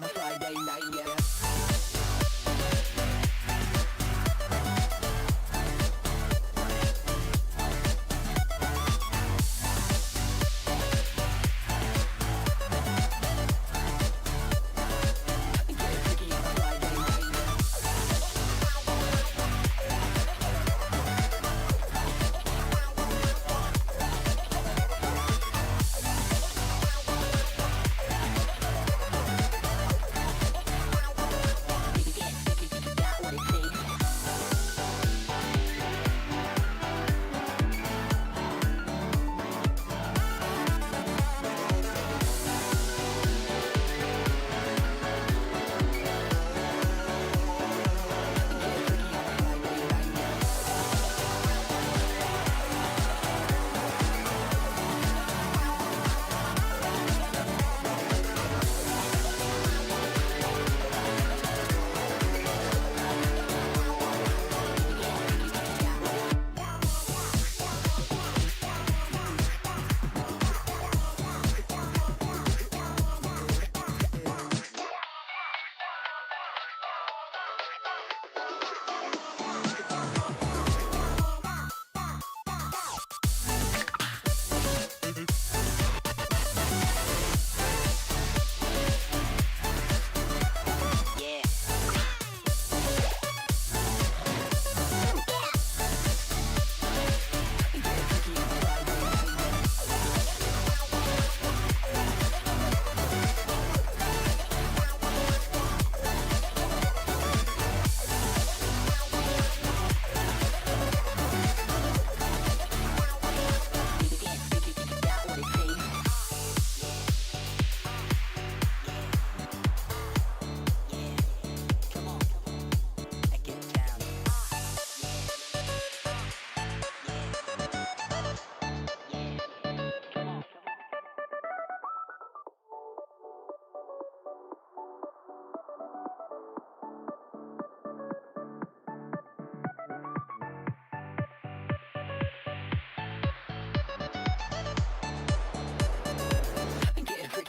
on a Friday night, yeah.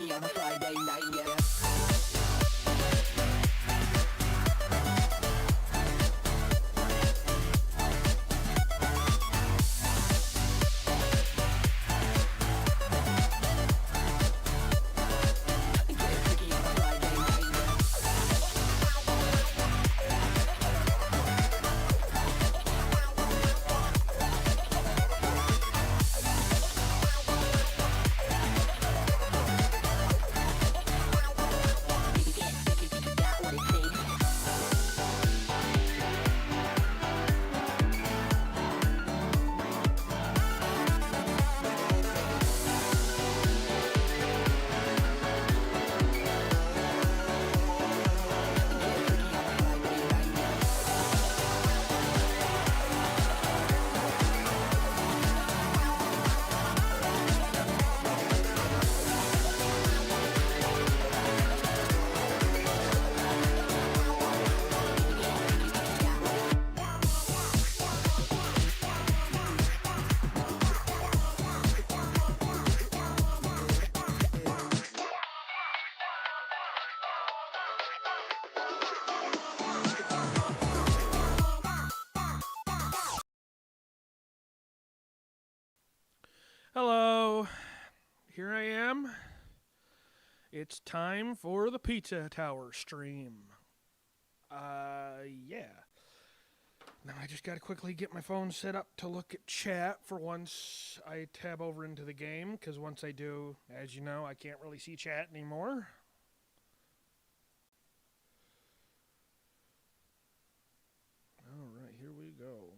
On a Friday night, yeah. Hello, here I am. It's time for the Pizza Tower stream. Yeah. Now I just gotta quickly get my phone set up to look at chat for once I tab over into the game, because once I do, as you know, I can't really see chat anymore. Alright, here we go.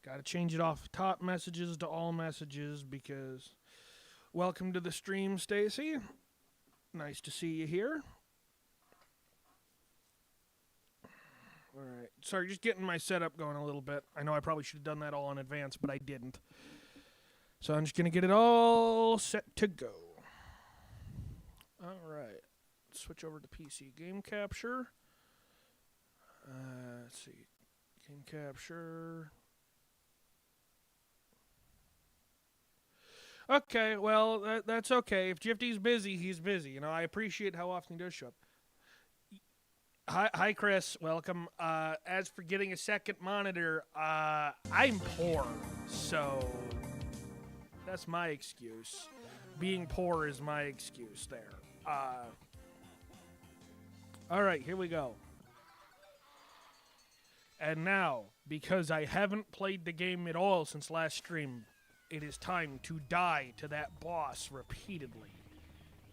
Gotta change it off top messages to all messages because... Welcome to the stream, Stacy. Nice to see you here. Alright, sorry, just getting my setup going a little bit. I know I probably should have done that all in advance, but I didn't. So I'm just gonna get it all set to go. Alright, switch over to PC Game Capture. Let's see, Game Capture... Okay, well, that's okay. If Jifty's busy, he's busy. You know, I appreciate how often he does show up. Hi, Chris. Welcome. As for getting a second monitor, I'm poor, so that's my excuse. Being poor is my excuse there. All right, here we go. And now, because I haven't played the game at all since last stream, it is time to die to that boss repeatedly.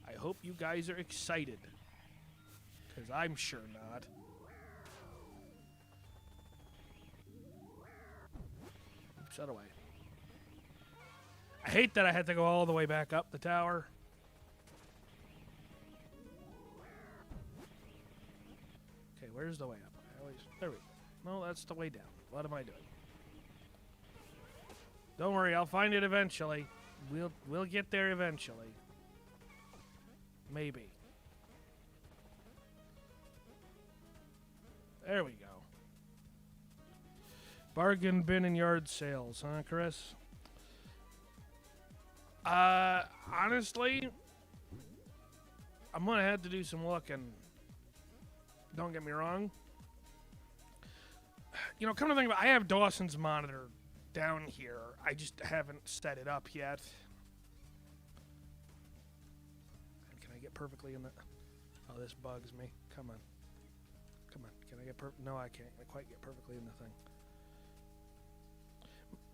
I hope you guys are excited, because I'm sure not. Oops, out of the way. I hate that I had to go all the way back up the tower. Okay, where's the way up? There we go. No, that's the way down. What am I doing? Don't worry, I'll find it eventually. We'll get there eventually. Maybe. There we go. Bargain bin and yard sales, huh, Chris? Honestly, I'm gonna have to do some looking. Don't get me wrong. You know, come to think about it, I have Dawson's monitor down here. I just haven't set it up yet. Can I get perfectly in the... Oh, this bugs me. Come on. Come on. Can I get No, I can't quite get perfectly in the thing.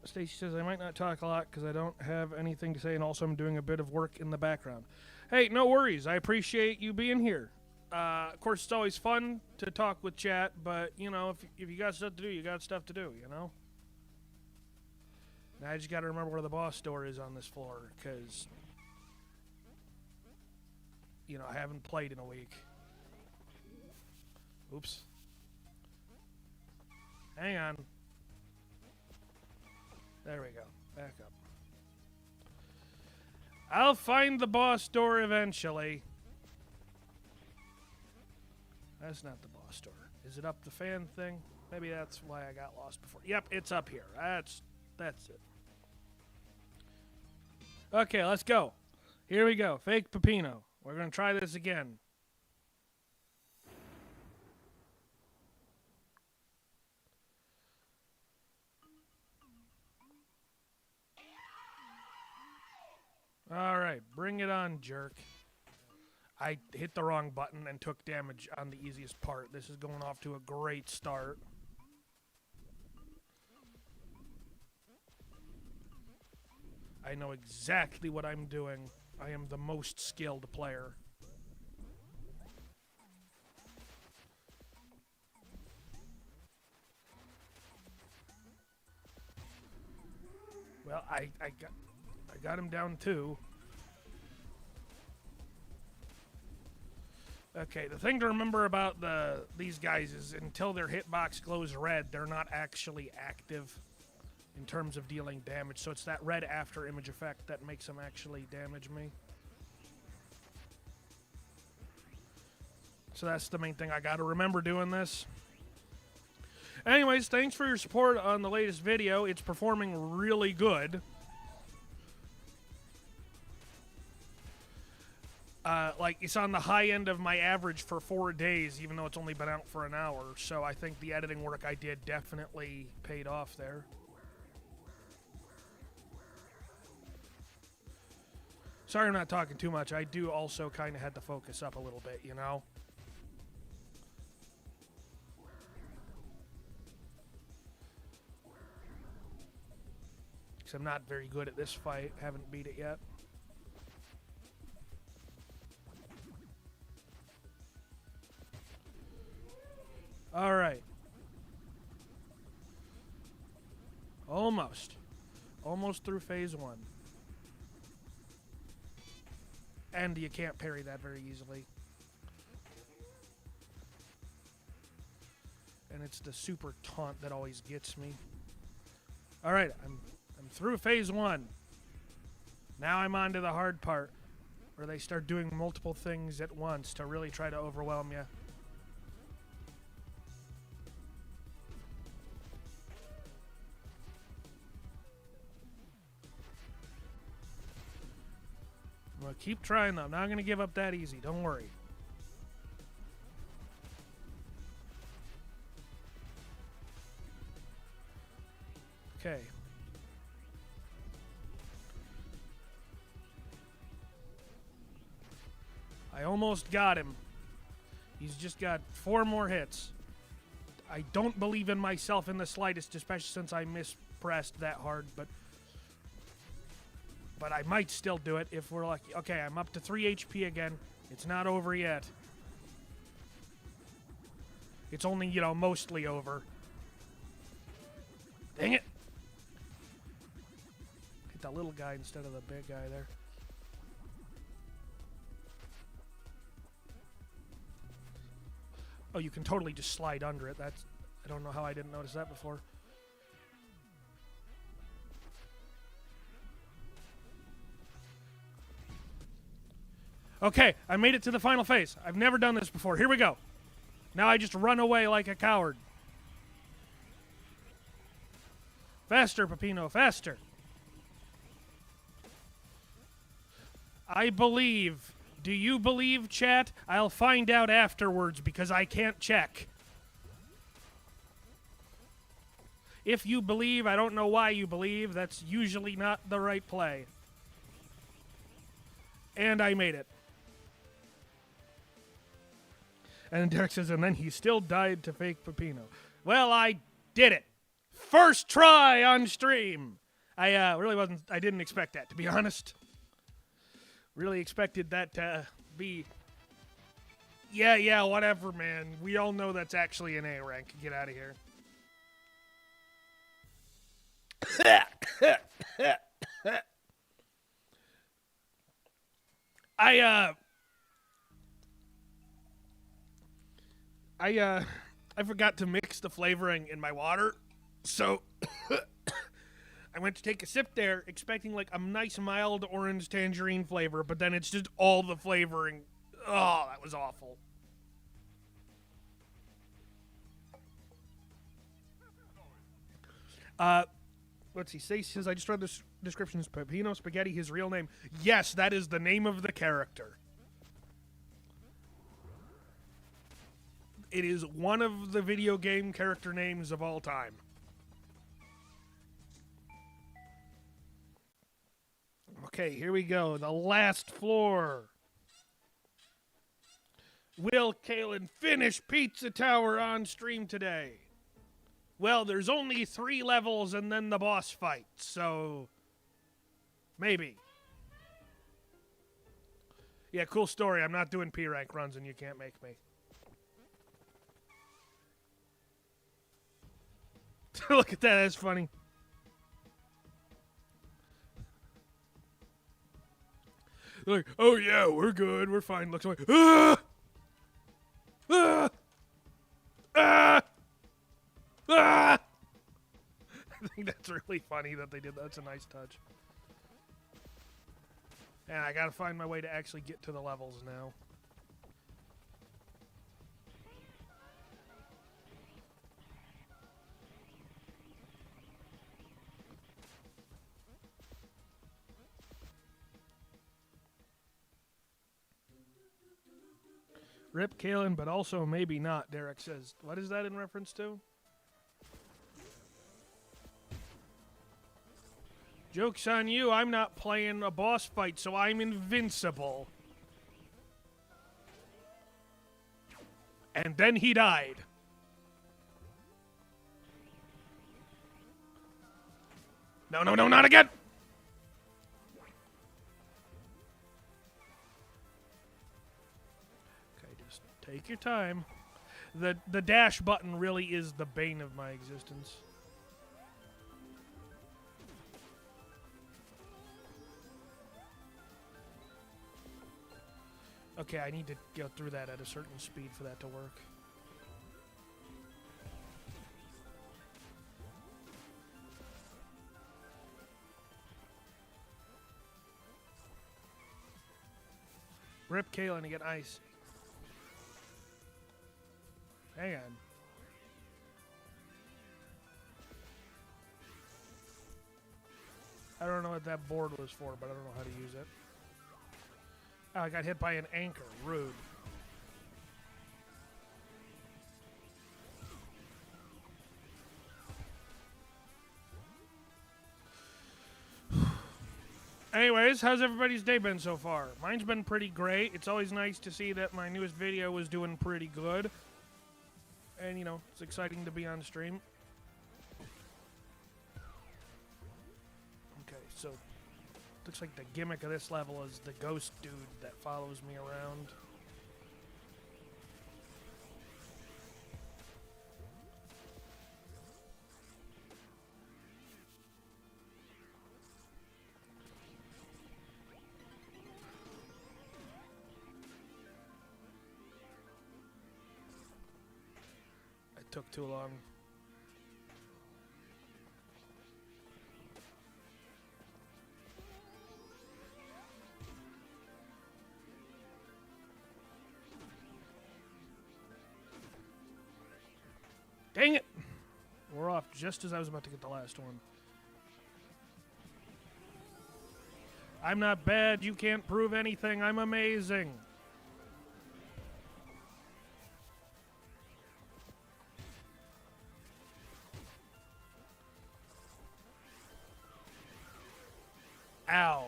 Stacy says, I might not talk a lot because I don't have anything to say, and also I'm doing a bit of work in the background. Hey, no worries. I appreciate you being here. Of course, it's always fun to talk with chat, but, you know, if you got stuff to do, you got stuff to do, you know? Now I just got to remember where the boss door is on this floor, because, you know, I haven't played in a week. Oops. Hang on. There we go. Back up. I'll find the boss door eventually. That's not the boss door. Is it up the fan thing? Maybe that's why I got lost before. Yep, it's up here. That's it. Okay, let's go. Here we go. Fake Peppino. We're going to try this again. All right, bring it on, jerk. I hit the wrong button and took damage on the easiest part. This is going off to a great start. I know exactly what I'm doing. I am the most skilled player. Well, I got him down too. Okay, the thing to remember about these guys is until their hitbox glows red, they're not actually active in terms of dealing damage. So it's that red after image effect that makes them actually damage me. So that's the main thing I got to remember doing this. Anyways, thanks for your support on the latest video. It's performing really good. Like, it's on the high end of my average for 4 days, even though it's only been out for an hour. So I think the editing work I did definitely paid off there. Sorry I'm not talking too much. I do also kind of had to focus up a little bit, you know? Because I'm not very good at this fight. Haven't beat it yet. All right. Almost. Almost through phase 1. And you can't parry that very easily. And it's the super taunt that always gets me. All right, I'm through phase 1. Now I'm on to the hard part, where they start doing multiple things at once to really try to overwhelm you. Keep trying, though. I'm not going to give up that easy. Don't worry. Okay. I almost got him. He's just got 4 more hits. I don't believe in myself in the slightest, especially since I mispressed that hard, but I might still do it if we're lucky. Okay, I'm up to 3 HP again. It's not over yet. It's only, mostly over. Dang it! Hit the little guy instead of the big guy there. Oh, you can totally just slide under it. I don't know how I didn't notice that before. Okay, I made it to the final phase. I've never done this before. Here we go. Now I just run away like a coward. Faster, Peppino, faster. I believe. Do you believe, chat? I'll find out afterwards because I can't check. If you believe, I don't know why you believe. That's usually not the right play. And I made it. And Derek says, and then he still died to fake Peppino. Well, I did it. First try on stream. I didn't expect that, to be honest. Really expected that to be... Yeah, whatever, man. We all know that's actually an A rank. Get out of here. I forgot to mix the flavoring in my water, so I went to take a sip there, expecting like a nice mild orange tangerine flavor, but then it's just all the flavoring. Oh, that was awful. Let's see. Stacy says, I just read the description. Peppino Spaghetti, his real name. Yes, that is the name of the character. It is one of the video game character names of all time. Okay, here we go. The last floor. Will Kalen finish Pizza Tower on stream today? Well, there's only 3 levels and then the boss fight, so maybe. Yeah, cool story. I'm not doing P rank runs and you can't make me. Look at that, that's funny. Like, oh yeah, we're good, we're fine. Looks like, ah! Ah! Ah! Ah! I think that's really funny that they did that. That's a nice touch. And I gotta find my way to actually get to the levels now. Rip Kalen, but also maybe not, Derek says. What is that in reference to? Joke's on you, I'm not playing a boss fight, so I'm invincible. And then he died. No, not again! Take your time. The dash button really is the bane of my existence. Okay, I need to go through that at a certain speed for that to work. Rip Kalen to get ice. Hang on. I don't know what that board was for, but I don't know how to use it. Oh, I got hit by an anchor. Rude. Anyways, how's everybody's day been so far? Mine's been pretty great. It's always nice to see that my newest video was doing pretty good. And, you know, it's exciting to be on stream. Okay, so looks like the gimmick of this level is the ghost dude that follows me around. It took too long. Dang it! We're off just as I was about to get the last one. I'm not bad. You can't prove anything. I'm amazing. Ow.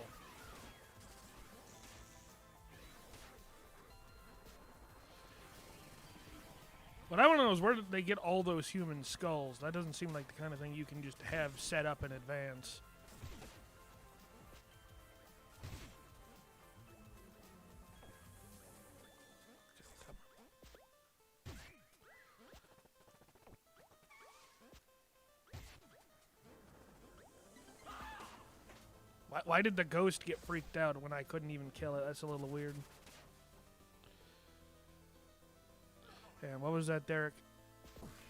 What I want to know is where did they get all those human skulls? That doesn't seem like the kind of thing you can just have set up in advance. Why did the ghost get freaked out when I couldn't even kill it? That's a little weird. And what was that, Derek?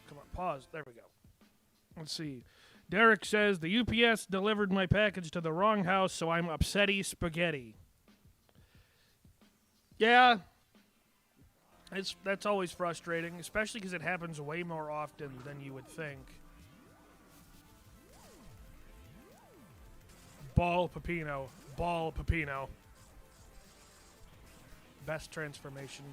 Come on, pause. There we go. Let's see. Derek says, the UPS delivered my package to the wrong house, so I'm upsetty spaghetti. Yeah. That's always frustrating, especially because it happens way more often than you would think. Ball Peppino. Ball Peppino. Best transformation.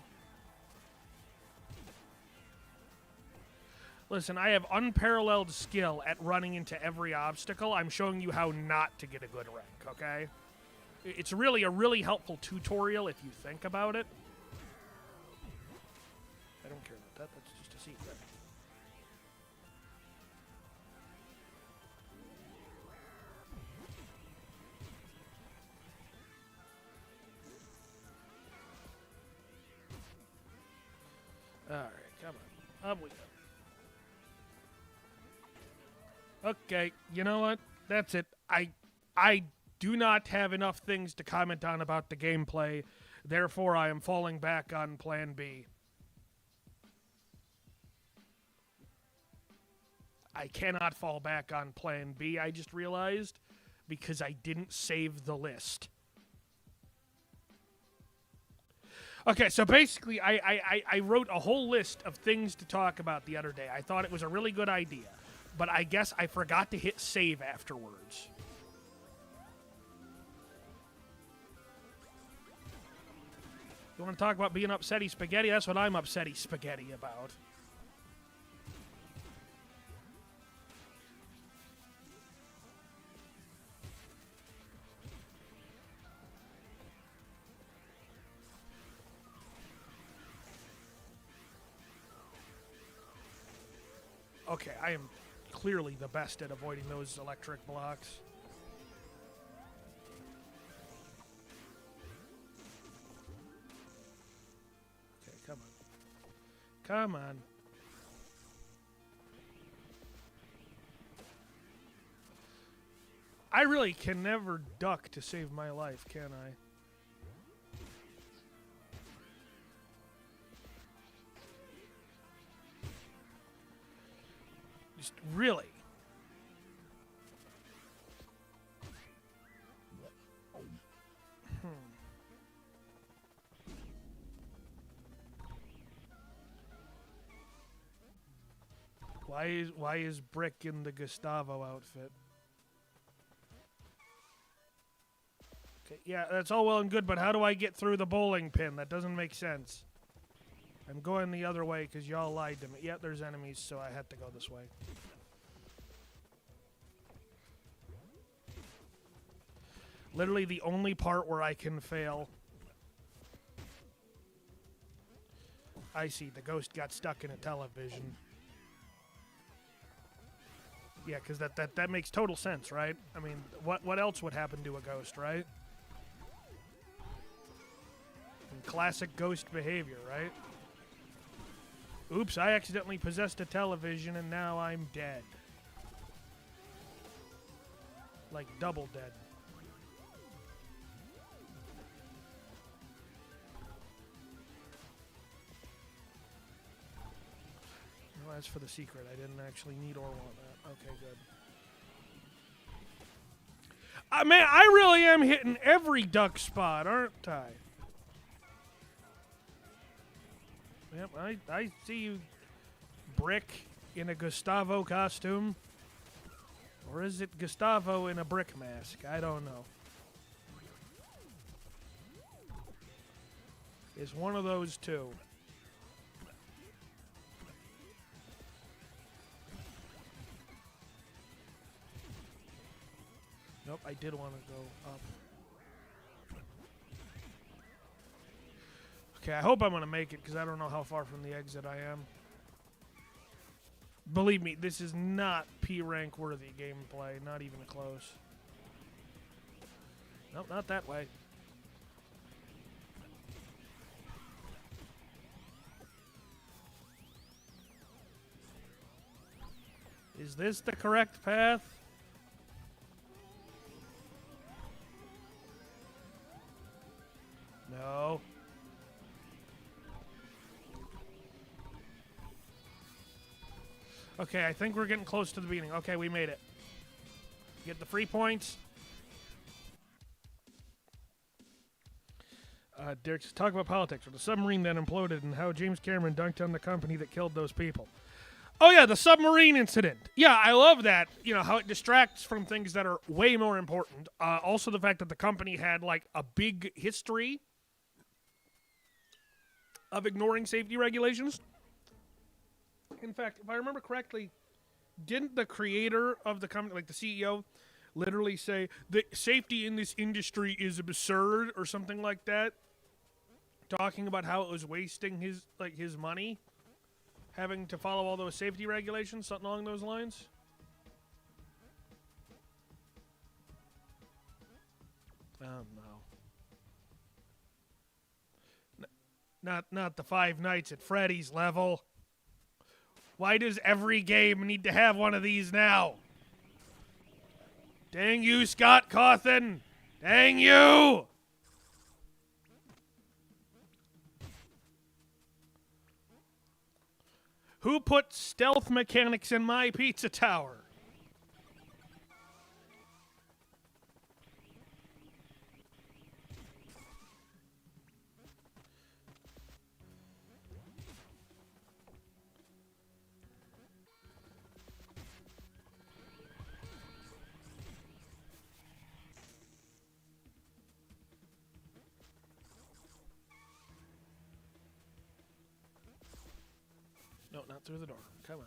Listen, I have unparalleled skill at running into every obstacle. I'm showing you how not to get a good rank, okay? It's really a really helpful tutorial if you think about it. I don't care about that. That's just a secret. Alright, come on. Up we go. Okay, you know what? That's it. I do not have enough things to comment on about the gameplay. Therefore, I am falling back on Plan B. I cannot fall back on Plan B, I just realized, because I didn't save the list. Okay, so basically, I wrote a whole list of things to talk about the other day. I thought it was a really good idea, but I guess I forgot to hit save afterwards. You want to talk about being upsetty spaghetti? That's what I'm upsetty spaghetti about. Okay, I am clearly the best at avoiding those electric blocks. Okay, come on. Come on. I really can never duck to save my life, can I? Just really. Why is Brick in the Gustavo outfit? Okay, yeah, that's all well and good, but how do I get through the bowling pin? That doesn't make sense. I'm going the other way because y'all lied to me. Yep, there's enemies, so I had to go this way. Literally the only part where I can fail. I see, the ghost got stuck in a television. Yeah, because that makes total sense, right? I mean, what else would happen to a ghost, right? And classic ghost behavior, right? Oops, I accidentally possessed a television and now I'm dead. Like double dead. No, that's for the secret. I didn't actually need or want that. Okay, good. Man, I really am hitting every duck spot, aren't I? Yep, I see you, Brick, in a Gustavo costume. Or is it Gustavo in a brick mask? I don't know. It's one of those two. Nope, I did want to go up. Okay, I hope I'm going to make it because I don't know how far from the exit I am. Believe me, this is not P-rank worthy gameplay, not even close. Nope, not that way. Is this the correct path? No. Okay, I think we're getting close to the beginning. Okay, we made it. Get the free points. Derek, talk about politics. Or the submarine that imploded and how James Cameron dunked on the company that killed those people. Oh, yeah, the submarine incident. Yeah, I love that. You know, how it distracts from things that are way more important. Also, the fact that the company had, like, a big history of ignoring safety regulations. In fact, if I remember correctly, didn't the creator of the company, like the CEO, literally say that safety in this industry is absurd or something like that? Talking about how it was wasting his money, having to follow all those safety regulations, something along those lines. Oh no. Not the Five Nights at Freddy's level. Why does every game need to have one of these now? Dang you, Scott Cawthon! Dang you! Who put stealth mechanics in my pizza tower? No, not through the door. Come on.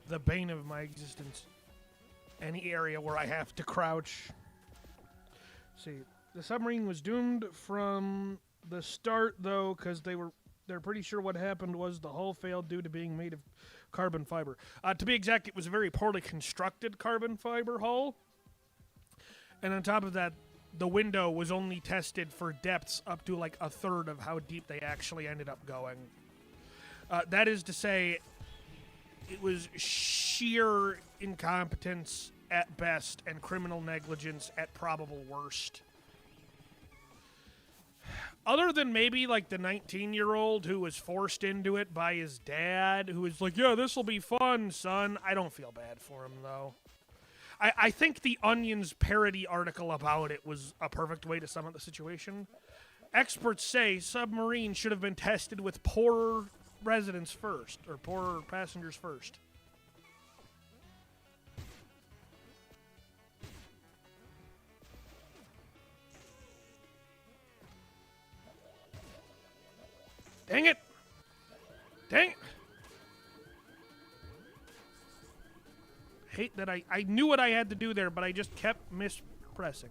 The bane of my existence. Any area where I have to crouch. See, the submarine was doomed from the start, though, because they're pretty sure what happened was the hull failed due to being made of carbon fiber. To be exact, it was a very poorly constructed carbon fiber hull. And on top of that, the window was only tested for depths up to like a third of how deep they actually ended up going. That is to say, it was sheer incompetence at best and criminal negligence at probable worst. Other than maybe like the 19-year-old who was forced into it by his dad, who was like, yeah, this will be fun, son. I don't feel bad for him, though. I think the Onion's parody article about it was a perfect way to sum up the situation. Experts say submarines should have been tested with poorer residents first, or poorer passengers first. Dang it! Dang it! Hate that I knew what I had to do there, but I just kept mispressing.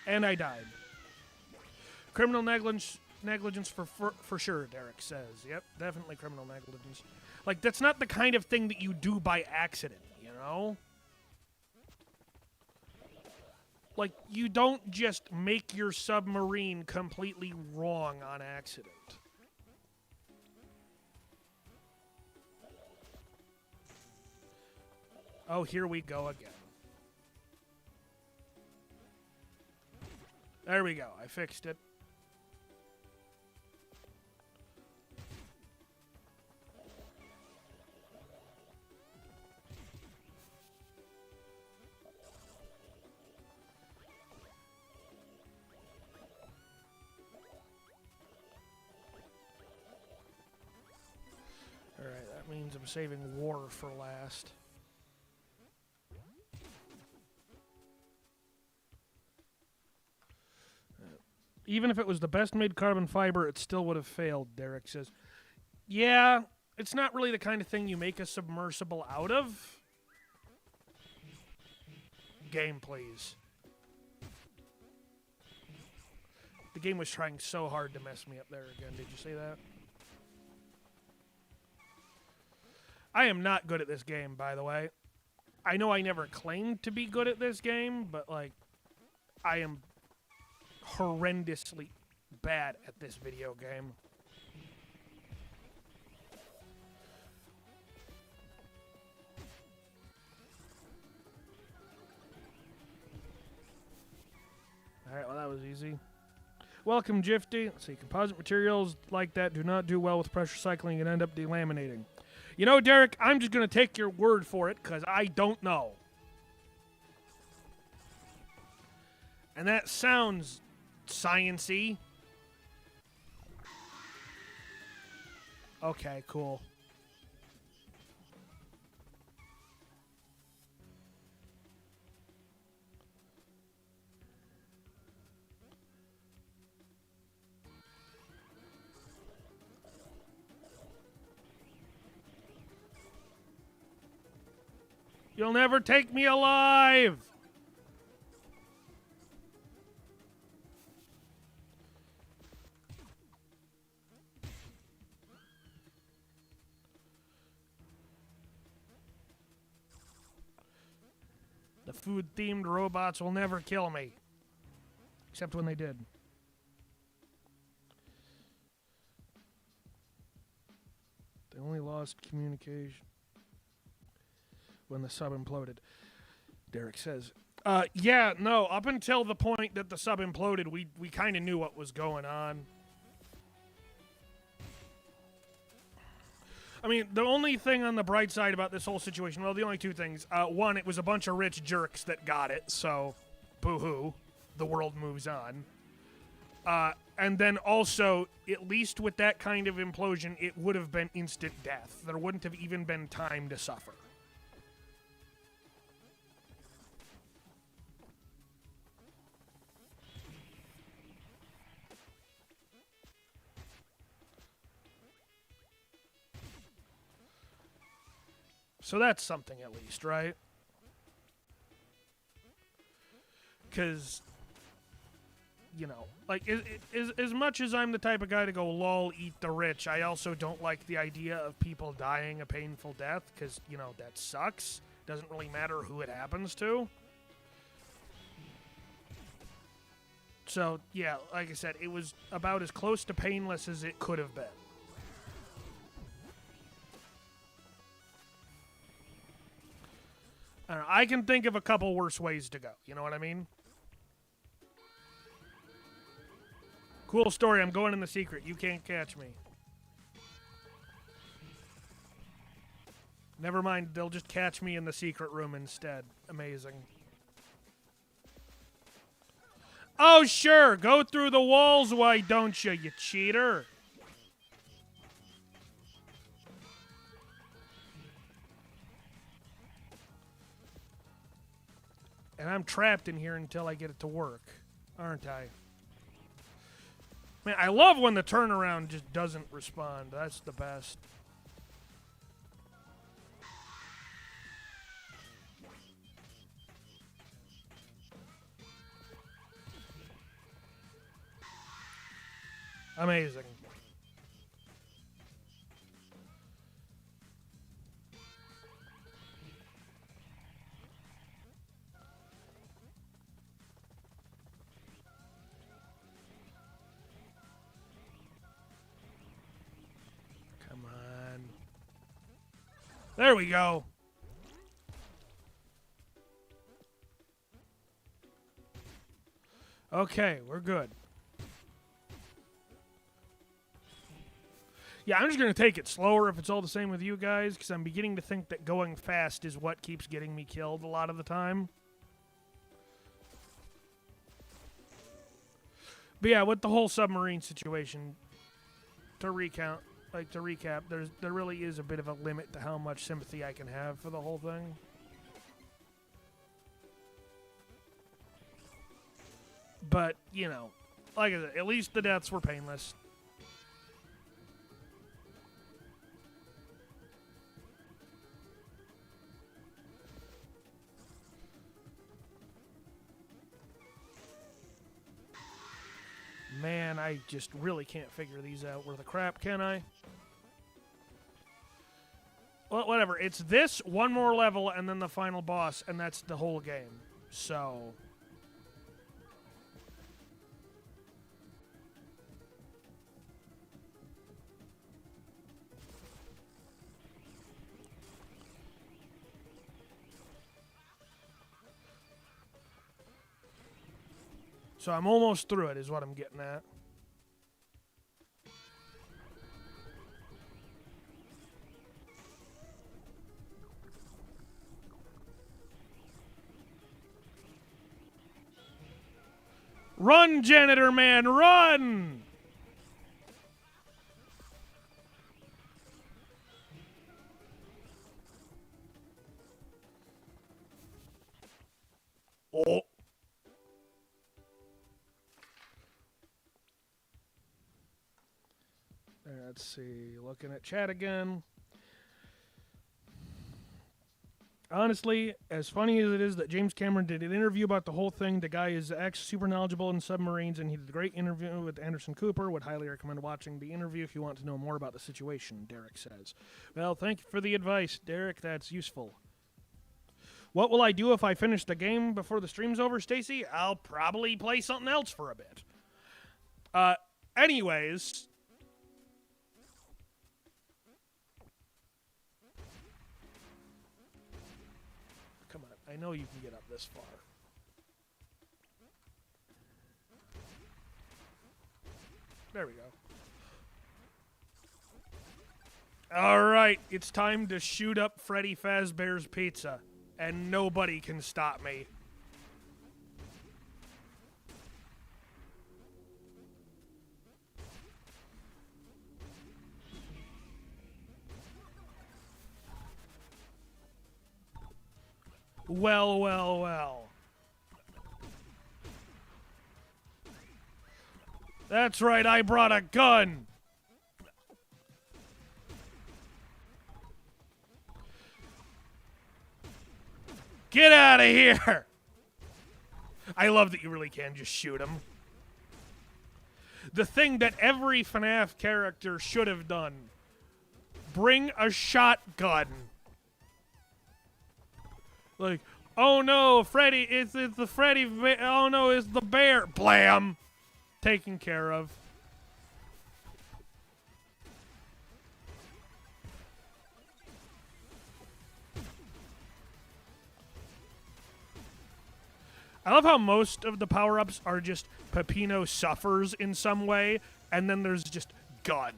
And I died. Criminal negligence for sure, Derek says. Yep, definitely criminal negligence. Like, that's not the kind of thing that you do by accident, you know? Like, you don't just make your submarine completely wrong on accident. Oh, here we go again. There we go. I fixed it. Alright, that means I'm saving war for last. Even if it was the best made carbon fiber, it still would have failed, Derek says. Yeah, it's not really the kind of thing you make a submersible out of. Game, please. The game was trying so hard to mess me up there again. Did you see that? I am not good at this game, by the way. I know I never claimed to be good at this game, but, like, I am horrendously bad at this video game. Alright, well that was easy. Welcome, Jifty. Let's see, composite materials like that do not do well with pressure cycling and end up delaminating. You know, Derek, I'm just going to take your word for it, because I don't know. And that sounds science-y. Okay, cool. You'll never take me alive! The food-themed robots will never kill me. Except when they did. They only lost communication when the sub imploded, Derek says. Yeah, no, up until the point that the sub imploded, we kind of knew what was going on. I mean, the only thing on the bright side about this whole situation, well, the only two things. One, it was a bunch of rich jerks that got it, so boo-hoo. The world moves on. And then also, at least with that kind of implosion, it would have been instant death. There wouldn't have even been time to suffer. So that's something at least, right? Because, you know, like, as much as I'm the type of guy to go, lol, eat the rich, I also don't like the idea of people dying a painful death, because, you know, that sucks. Doesn't really matter who it happens to. So, yeah, like I said, it was about as close to painless as it could have been. I don't know, I can think of a couple worse ways to go. You know what I mean? Cool story. I'm going in the secret. You can't catch me. Never mind, they'll just catch me in the secret room instead. Amazing. Oh, sure, go through the walls, why don't you cheater? And I'm trapped in here until I get it to work, aren't I? Man, I love when the turnaround just doesn't respond. That's the best. Amazing. Come on. There we go. Okay, we're good. Yeah, I'm just going to take it slower if it's all the same with you guys, because I'm beginning to think that going fast is what keeps getting me killed a lot of the time. But yeah, with the whole submarine situation, to recap, there really is a bit of a limit to how much sympathy I can have for the whole thing. But, you know, like I said, at least the deaths were painless. Man, I just really can't figure these out worth a crap, can I? Well, whatever. It's this, one more level, and then the final boss, and that's the whole game. So... So I'm almost through it, is what I'm getting at. Run, janitor man, run! Oh. Let's see, looking at chat again. Honestly, as funny as it is that James Cameron did an interview about the whole thing, the guy is super knowledgeable in submarines, and he did a great interview with Anderson Cooper. Would highly recommend watching the interview if you want to know more about the situation, Derek says. Well, thank you for the advice, Derek. That's useful. What will I do if I finish the game before the stream's over, Stacy? I'll probably play something else for a bit. Anyways... I know you can get up this far. There we go. All right, it's time to shoot up Freddy Fazbear's Pizza, and nobody can stop me. Well, well, well. That's right, I brought a gun. Get out of here. I love that you really can just shoot him. The thing that every FNAF character should have done. Bring a shotgun. Like, oh no, Freddy, it's the Freddy, oh no, it's the bear. Blam! Taken care of. I love how most of the power-ups are just Peppino suffers in some way, and then there's just gun.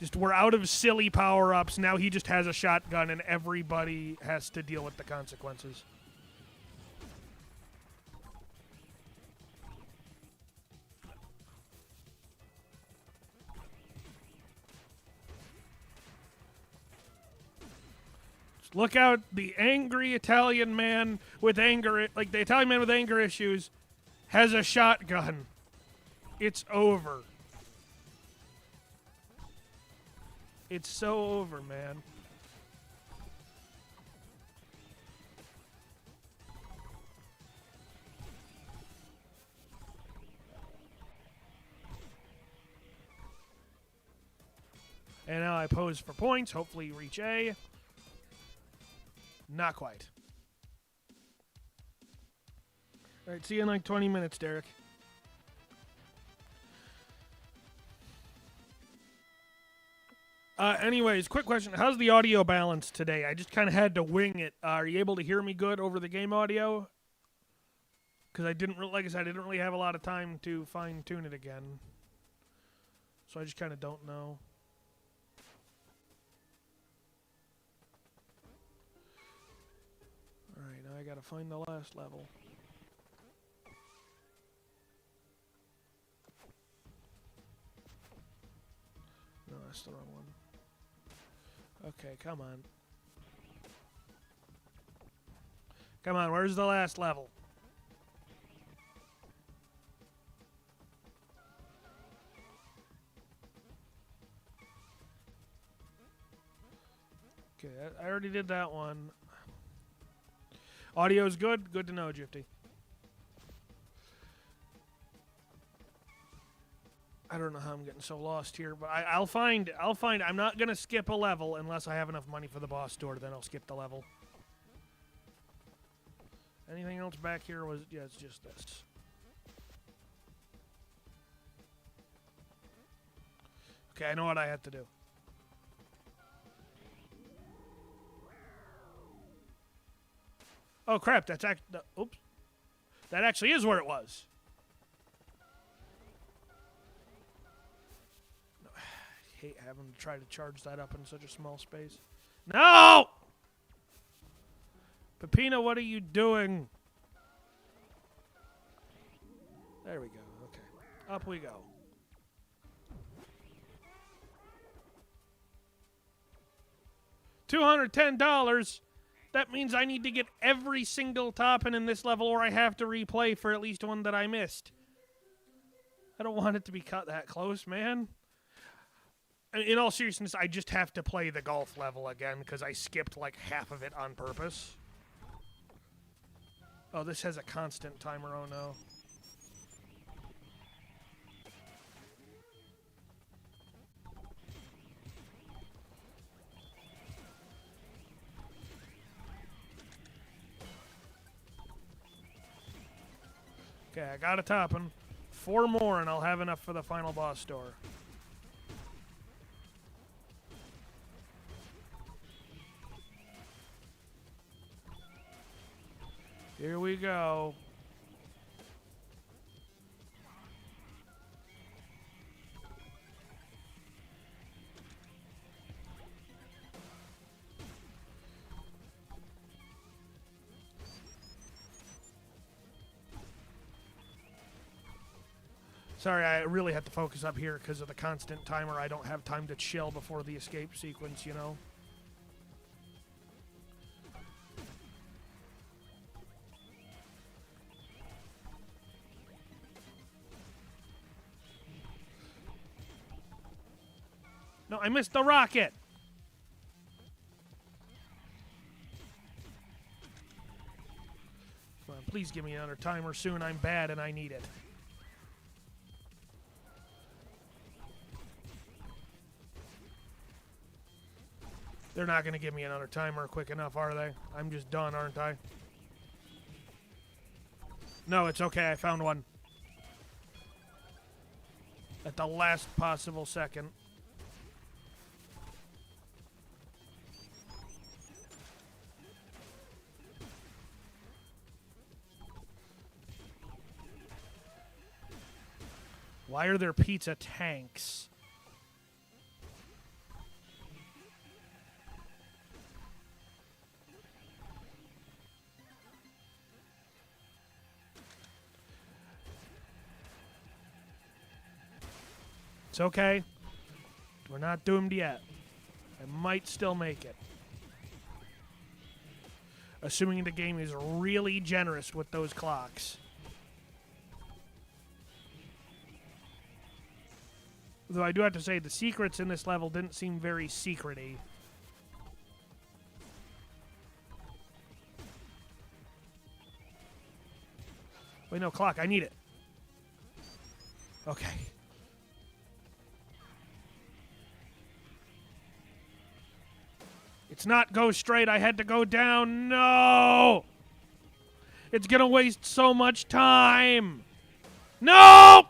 Just we're out of silly power-ups. Now he just has a shotgun and everybody has to deal with the consequences. Just look out, the angry Italian man with anger, like the Italian man with anger issues has a shotgun. It's over. It's so over, man. And now I pose for points. Hopefully reach A. Not quite. All right, see you in like 20 minutes, Derek. Anyways, quick question. How's the audio balance today? I just kind of had to wing it. Are you able to hear me good over the game audio? Because I didn't, like I said, I didn't really have a lot of time to fine-tune it again. So I just kind of don't know. Alright, now I gotta find the last level. No, that's the wrong one. Okay, come on. Come on, where's the last level? Okay, I already did that one. Audio's good? Good to know, Gypty. I don't know how I'm getting so lost here, but I'll find. I'm not gonna skip a level unless I have enough money for the boss door. Then I'll skip the level. Anything else back here? Yeah, it's just this. Okay, I know what I have to do. Oh crap! That's oops. That actually is where it was. Hate having to try to charge that up in such a small space. No! Peppino, what are you doing? There we go. Okay. Up we go. $210. That means I need to get every single topping in this level or I have to replay for at least one that I missed. I don't want it to be cut that close, man. In all seriousness, I just have to play the golf level again because I skipped like half of it on purpose. Oh, this has a constant timer. Oh, no. Okay, I got a topping. 4 more and I'll have enough for the final boss door. Here we go. Sorry, I really have to focus up here because of the constant timer. I don't have time to chill before the escape sequence, you know? No, I missed the rocket. Come on, please give me another timer soon. I'm bad and I need it. They're not going to give me another timer quick enough, are they? I'm just done, aren't I? No, it's okay. I found one. At the last possible second. Why are there pizza tanks? It's okay. We're not doomed yet. I might still make it. Assuming the game is really generous with those clocks. Though I do have to say, the secrets in this level didn't seem very secret-y. Wait, no, clock. I need it. Okay. It's not go straight. I had to go down. No! It's gonna waste so much time. No!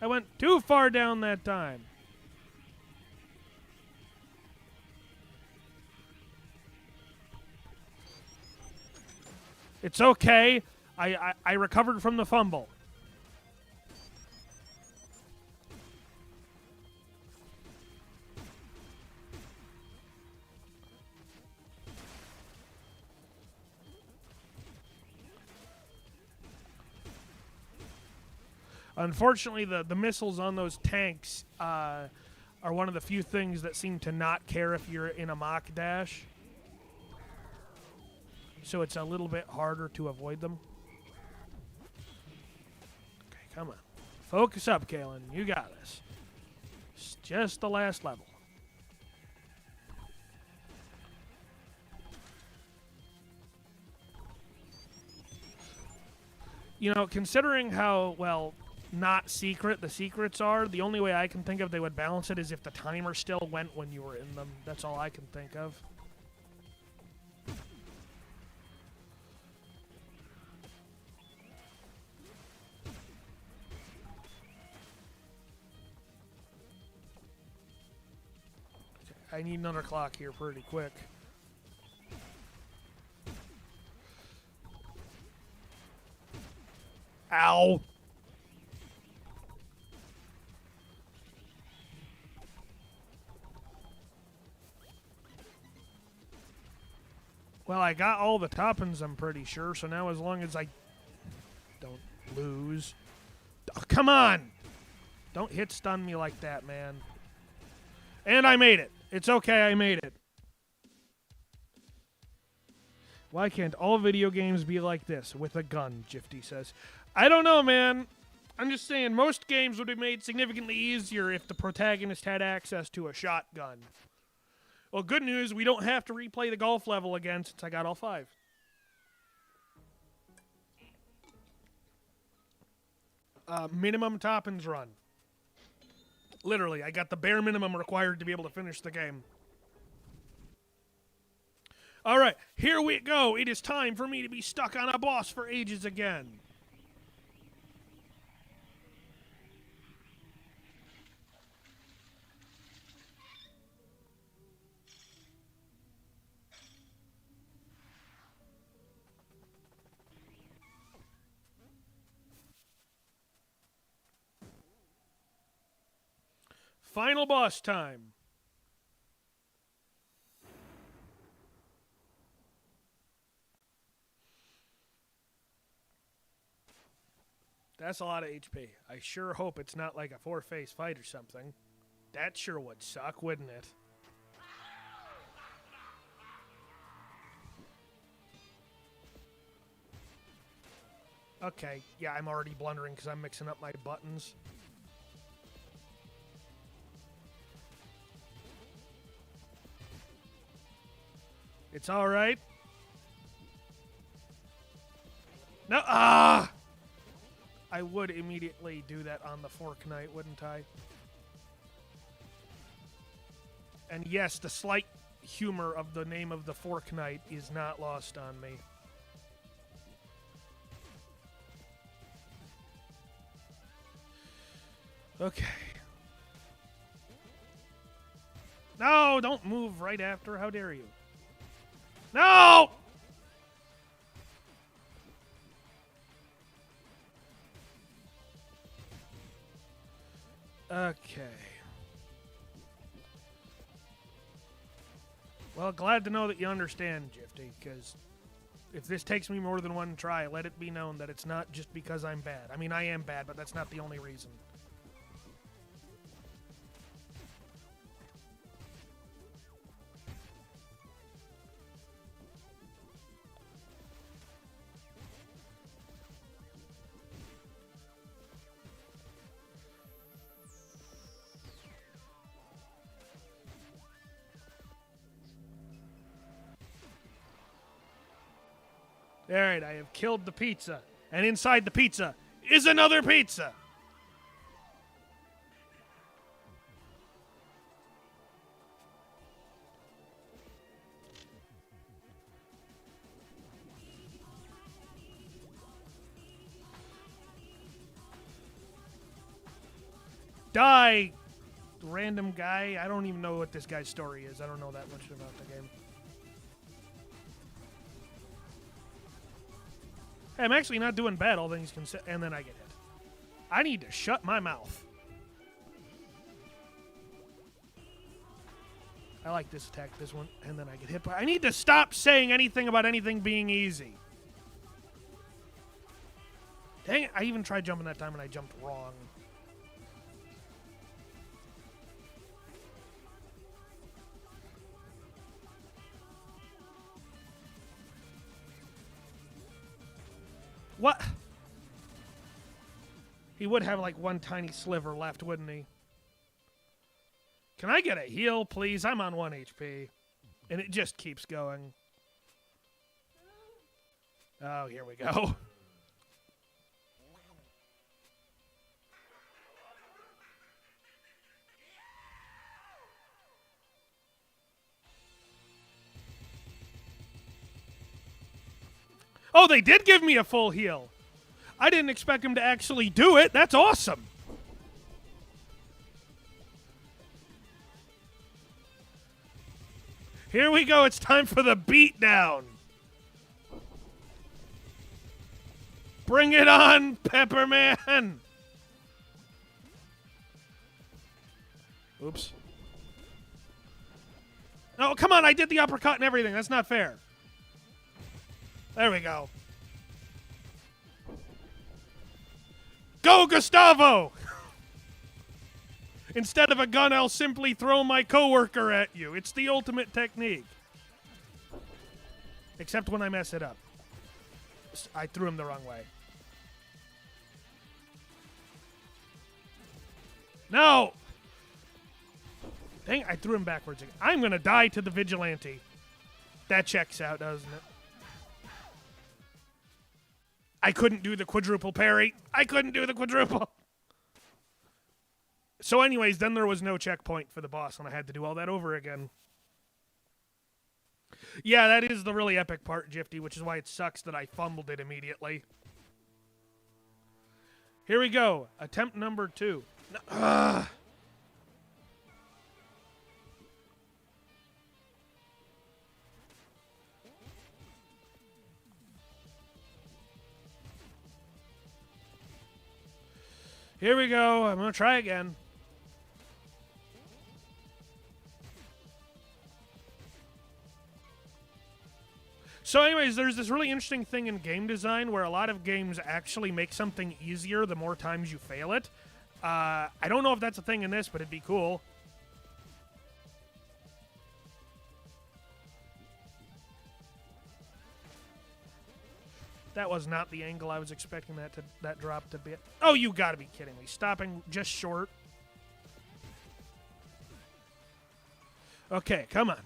I went too far down that time. It's okay. I recovered from the fumble. Unfortunately, the missiles on those tanks are one of the few things that seem to not care if you're in a mock dash. So it's a little bit harder to avoid them. Okay, come on. Focus up, Kalen. You got this. It's just the last level. You know, considering how, well, not secret the secrets are, the only way I can think of they would balance it is if the timer still went when you were in them. That's all I can think of. I need another clock here pretty quick. Ow! Well, I got all the toppings, I'm pretty sure, so now as long as I don't lose... Oh, come on! Don't hit stun me like that, man. And I made it. It's okay, I made it. Why can't all video games be like this? With a gun, Jifty says. I don't know, man. I'm just saying, most games would be made significantly easier if the protagonist had access to a shotgun. Well, good news, we don't have to replay the golf level again since I got all 5. Minimum toppings run. Literally, I got the bare minimum required to be able to finish the game. All right, here we go. It is time for me to be stuck on a boss for ages again. Final boss time. That's a lot of HP. I sure hope it's not like a 4-phase fight or something. That sure would suck, wouldn't it? Okay, yeah, I'm already blundering because I'm mixing up my buttons. It's all right. No, I would immediately do that on the Fork Knight, wouldn't I? And yes, the slight humor of the name of the Fork Knight is not lost on me. Okay. No, don't move right after. How dare you? No! Okay. Well, glad to know that you understand, Jifty, because if this takes me more than one try, let it be known that it's not just because I'm bad. I mean, I am bad, but that's not the only reason. All right, I have killed the pizza. And inside the pizza is another pizza. Die, random guy. I don't even know what this guy's story is. I don't know that much about the game. Hey, I'm actually not doing bad, all things considered. And then I get hit. I need to shut my mouth. I like this attack, this one, and then I get hit by... I need to stop saying anything about anything being easy. Dang it, I even tried jumping that time and I jumped wrong. What? He would have like one tiny sliver left, wouldn't he? Can I get a heal, please? I'm on 1 HP. And it just keeps going. Oh, here we go. Oh, they did give me a full heal. I didn't expect him to actually do it. That's awesome. Here we go. It's time for the beatdown. Bring it on, Pepperman. Oops. Oh, come on. I did the uppercut and everything. That's not fair. There we go. Go, Gustavo! Instead of a gun, I'll simply throw my coworker at you. It's the ultimate technique. Except when I mess it up. I threw him the wrong way. No! Dang, I threw him backwards again. I'm gonna die to the vigilante. That checks out, doesn't it? I couldn't do the quadruple parry. I couldn't do the quadruple. So anyways, then there was no checkpoint for the boss, and I had to do all that over again. Yeah, that is the really epic part, Jifty, which is why it sucks that I fumbled it immediately. Here we go. Attempt number 2. Here we go. I'm going to try again. So anyways, there's this really interesting thing in game design where a lot of games actually make something easier the more times you fail it. I don't know if that's a thing in this, but it'd be cool. That was not the angle I was expecting that drop to be. Oh, you gotta be kidding me. Stopping just short. Okay, come on.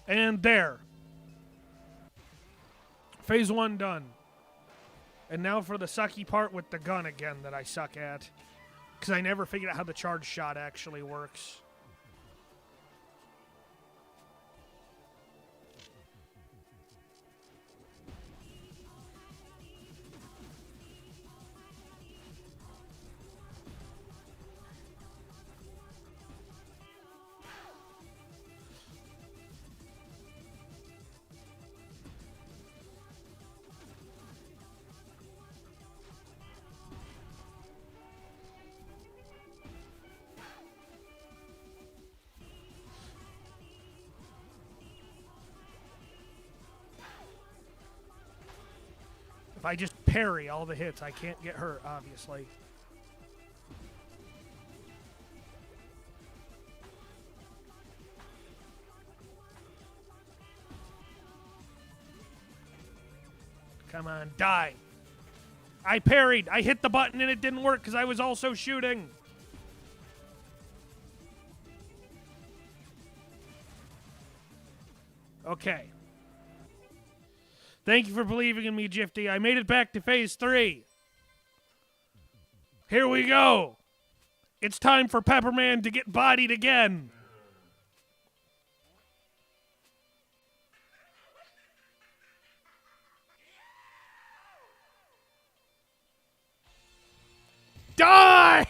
And there. Phase 1 done. And now for the sucky part with the gun again that I suck at. Because I never figured out how the charge shot actually works. If I just parry all the hits, I can't get hurt, obviously. Come on, die. I parried. I hit the button and it didn't work because I was also shooting. Okay. Thank you for believing in me, Jifty. I made it back to phase 3. Here we go. It's time for Pepperman to get bodied again. Die!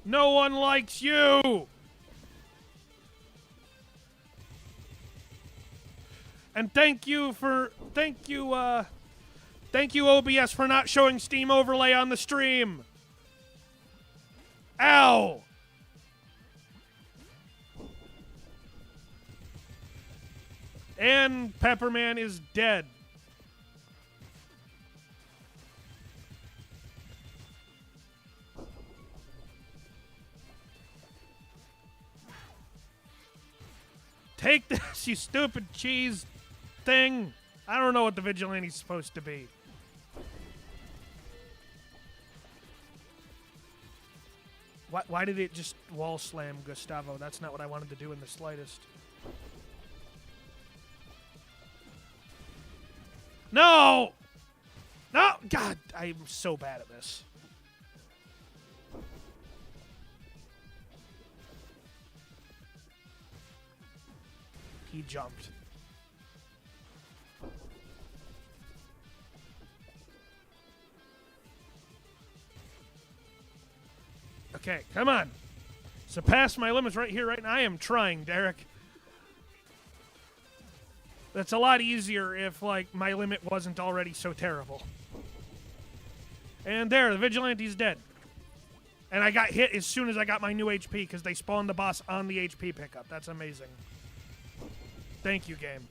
No one likes you! And thank you, OBS, for not showing Steam Overlay on the stream. Ow! And Pepperman is dead. Take this, you stupid cheese thing. I don't know what the vigilante's supposed to be. Why did it just wall slam Gustavo? That's not what I wanted to do in the slightest. No! No! God, I'm so bad at this. He jumped. Okay, come on. Surpass my limits right here, right now. I am trying, Derek. That's a lot easier if, like, my limit wasn't already so terrible. And there, the vigilante's dead. And I got hit as soon as I got my new HP because they spawned the boss on the HP pickup. That's amazing. Thank you, game.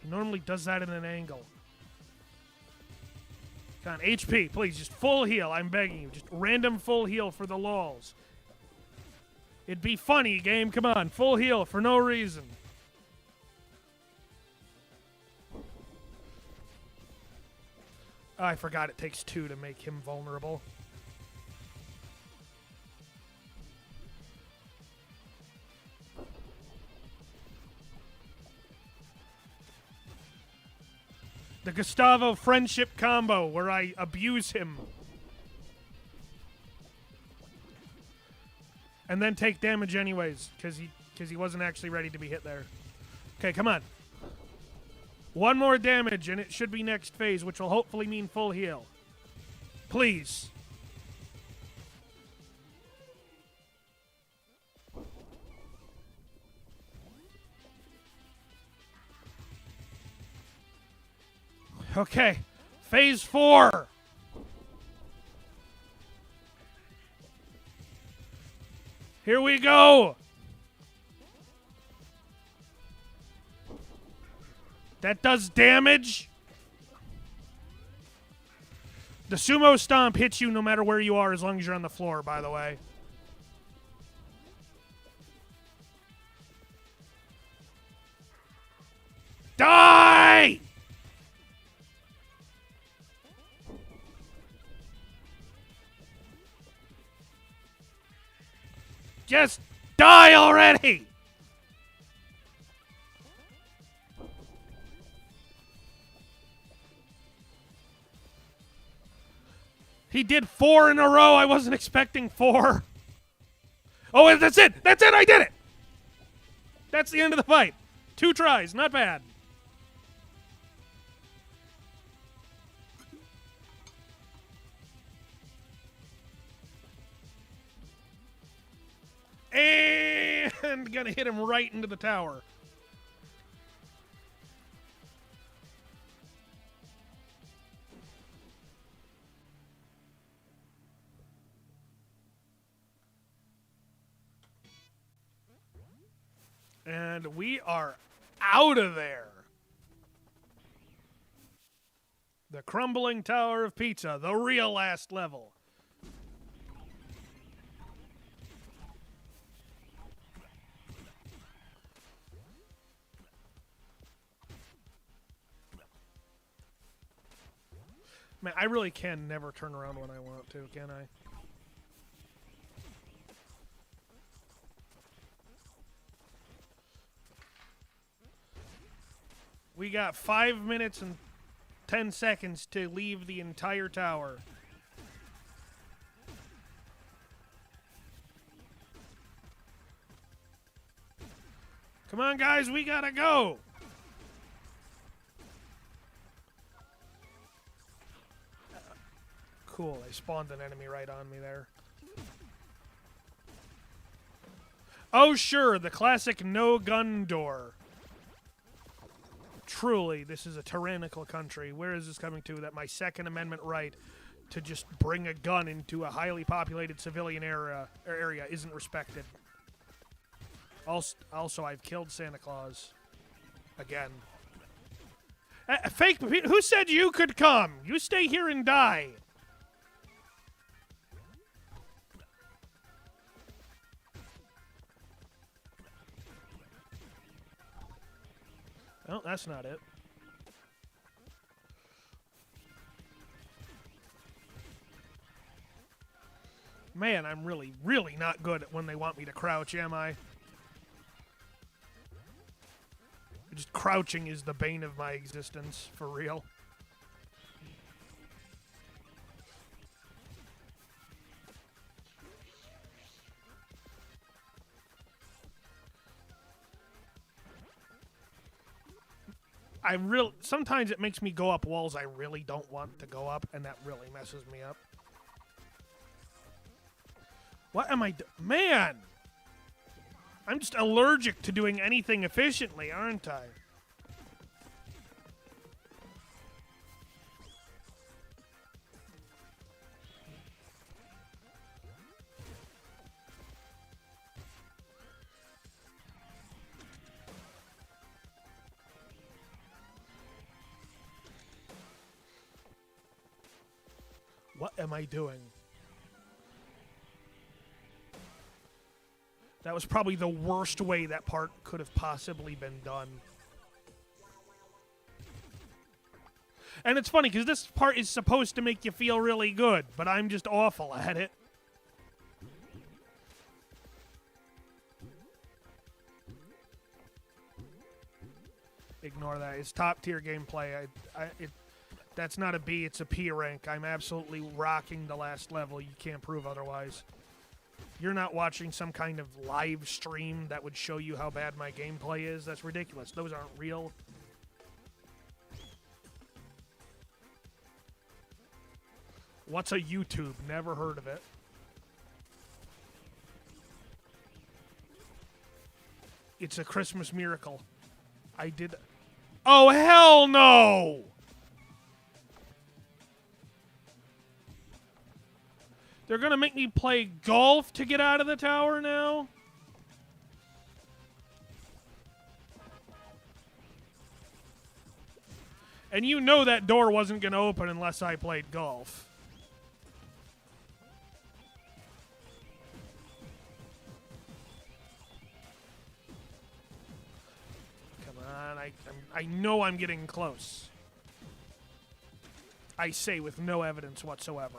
He normally does that in an angle. Come on, HP, please, just full heal. I'm begging you. Just random full heal for the lols. It'd be funny, game. Come on, full heal for no reason. Oh, I forgot it takes 2 to make him vulnerable. The Gustavo friendship combo where I abuse him. And then take damage anyways, because he wasn't actually ready to be hit there. Okay, come on. One more damage, and it should be next phase, which will hopefully mean full heal. Please. Okay, phase 4. Here we go. That does damage. The sumo stomp hits you no matter where you are as long as you're on the floor, by the way. Die! Just die already! He did 4 in a row. I wasn't expecting 4. Oh, that's it. That's it. I did it. That's the end of the fight. 2 tries. Not bad. And gonna hit him right into the tower. And we are out of there. The crumbling tower of pizza, the real last level. Man, I really can never turn around when I want to, can I? We got 5 minutes and 10 seconds to leave the entire tower. Come on, guys, we gotta go! Cool, I spawned an enemy right on me there. Oh, sure, the classic no-gun door. Truly, this is a tyrannical country. Where is this coming to that my Second Amendment right to just bring a gun into a highly populated civilian area isn't respected? Also, I've killed Santa Claus. Again. Fake Peppino, who said you could come? You stay here and die. Well, that's not it. Man, I'm really, really not good at when they want me to crouch, am I? Just crouching is the bane of my existence, for real. Sometimes it makes me go up walls I really don't want to go up, and that really messes me up. What am I Man! I'm just allergic to doing anything efficiently, aren't I? What am I doing? That was probably the worst way that part could have possibly been done. And it's funny, because this part is supposed to make you feel really good, but I'm just awful at it. Ignore that. It's top-tier gameplay. That's not a B, it's a P rank. I'm absolutely rocking the last level. You can't prove otherwise. You're not watching some kind of live stream that would show you how bad my gameplay is. That's ridiculous. Those aren't real. What's a YouTube? Never heard of it. It's a Christmas miracle. I did... Oh, hell no! They're gonna make me play golf to get out of the tower now? And you know that door wasn't gonna open unless I played golf. Come on, I know I'm getting close. I say with no evidence whatsoever.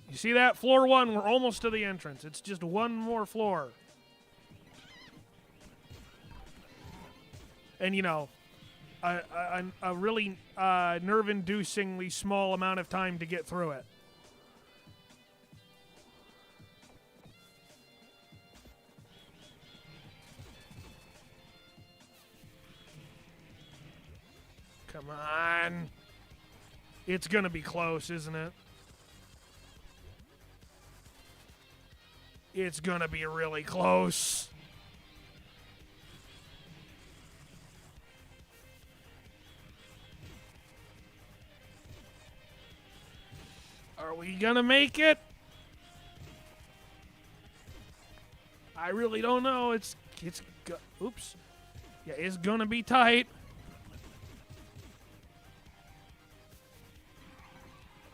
You see that? Floor 1, we're almost to the entrance. It's just one more floor. And, you know, a really nerve-inducingly small amount of time to get through it. Come on. It's gonna be close, isn't it? It's gonna be really close. Are we gonna make it? I really don't know. Oops. Yeah, it's gonna be tight.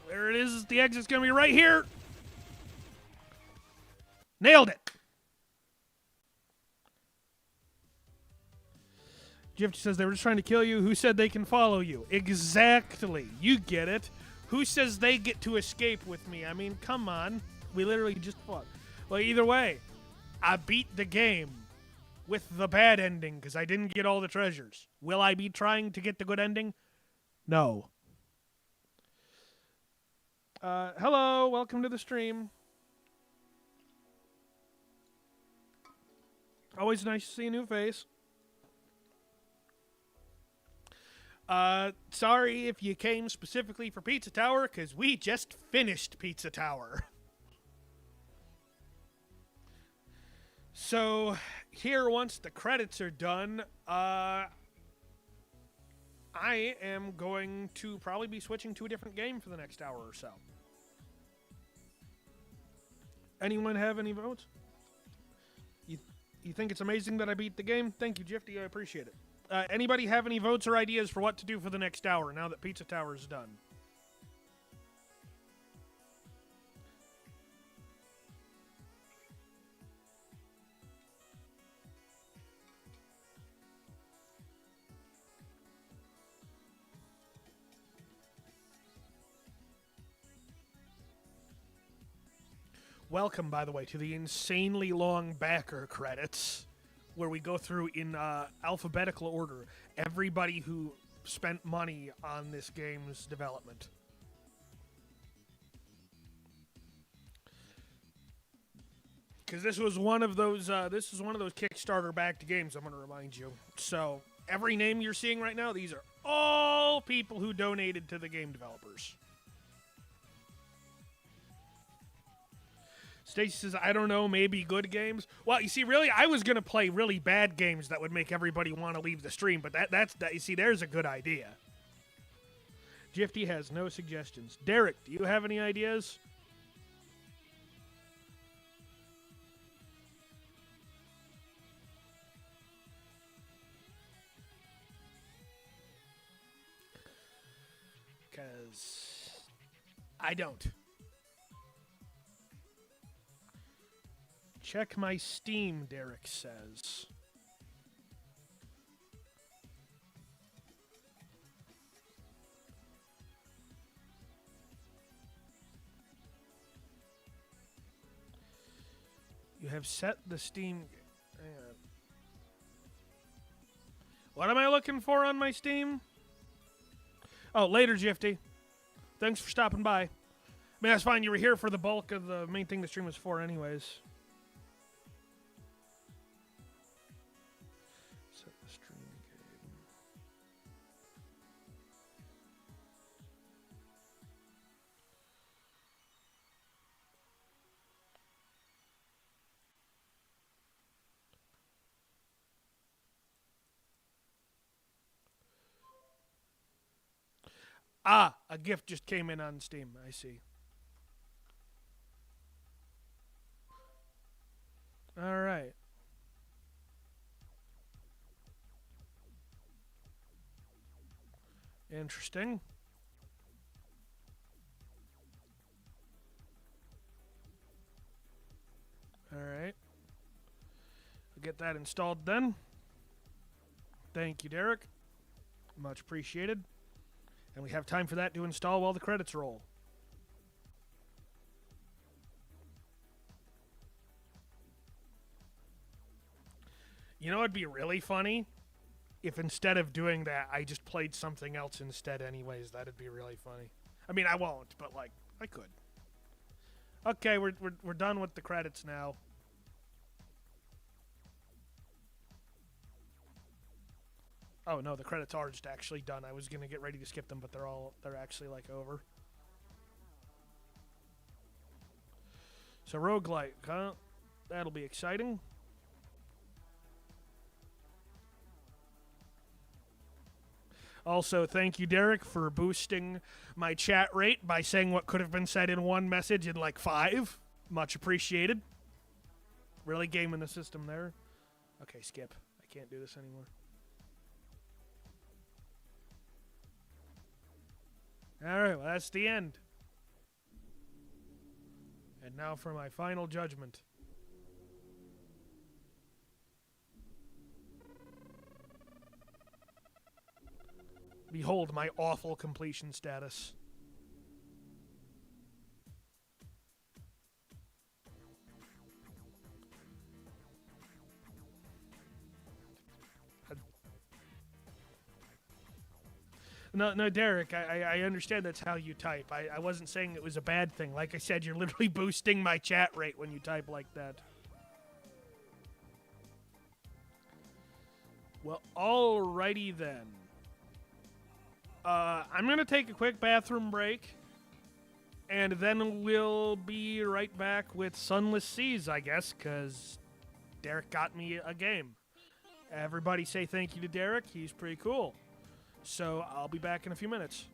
There it is. The exit's gonna be right here. Nailed it. Gift says they were just trying to kill you. Who said they can follow you? Exactly. You get it. Who says they get to escape with me? I mean, come on. We literally just fought. Well, either way, I beat the game with the bad ending because I didn't get all the treasures. Will I be trying to get the good ending? No. Hello. Welcome to the stream. Always nice to see a new face. Sorry if you came specifically for Pizza Tower, because we just finished Pizza Tower. So, here, once the credits are done, I am going to probably be switching to a different game for the next hour or so. Anyone have any votes? You think it's amazing that I beat the game? Thank you, Gifty. I appreciate it. Anybody have any votes or ideas for what to do for the next hour now that Pizza Tower is done? Welcome, by the way, to the insanely long backer credits, where we go through in alphabetical order everybody who spent money on this game's development. Because this was one of those Kickstarter backed games, I'm going to remind you. So every name you're seeing right now, these are all people who donated to the game developers. Stacy says, I don't know, maybe good games. Well, you see, really, I was going to play really bad games that would make everybody want to leave the stream, but that's you see, there's a good idea. Gifty has no suggestions. Derek, do you have any ideas? Because I don't. Check my Steam, Derek says. You have set the Steam... Hang on. What am I looking for on my Steam? Oh, later, Gifty. Thanks for stopping by. I mean, that's fine. You were here for the bulk of the main thing the stream was for anyways. Set the stream game. Ah, a gift just came in on Steam. I see. All right. Interesting. All right. We'll get that installed then. Thank you, Derek. Much appreciated. And we have time for that to install while the credits roll. You know what'd be really funny? If instead of doing that, I just played something else instead anyways. That'd be really funny. I mean, I won't, but, like, I could. Okay, we're done with the credits now. Oh, no, the credits are just actually done. I was going to get ready to skip them, but they're actually, like, over. So, roguelike, huh? That'll be exciting. Also, thank you, Derek, for boosting my chat rate by saying what could have been said in one message in, like, 5. Much appreciated. Really gaming the system there. Okay, skip. I can't do this anymore. Alright, well, that's the end. And now for my final judgment. Behold my awful completion status. No, Derek, I understand that's how you type. I wasn't saying it was a bad thing. Like I said, you're literally boosting my chat rate when you type like that. Well, alrighty then. I'm going to take a quick bathroom break. And then we'll be right back with Sunless Seas, I guess, because Derek got me a game. Everybody say thank you to Derek. He's pretty cool. So I'll be back in a few minutes.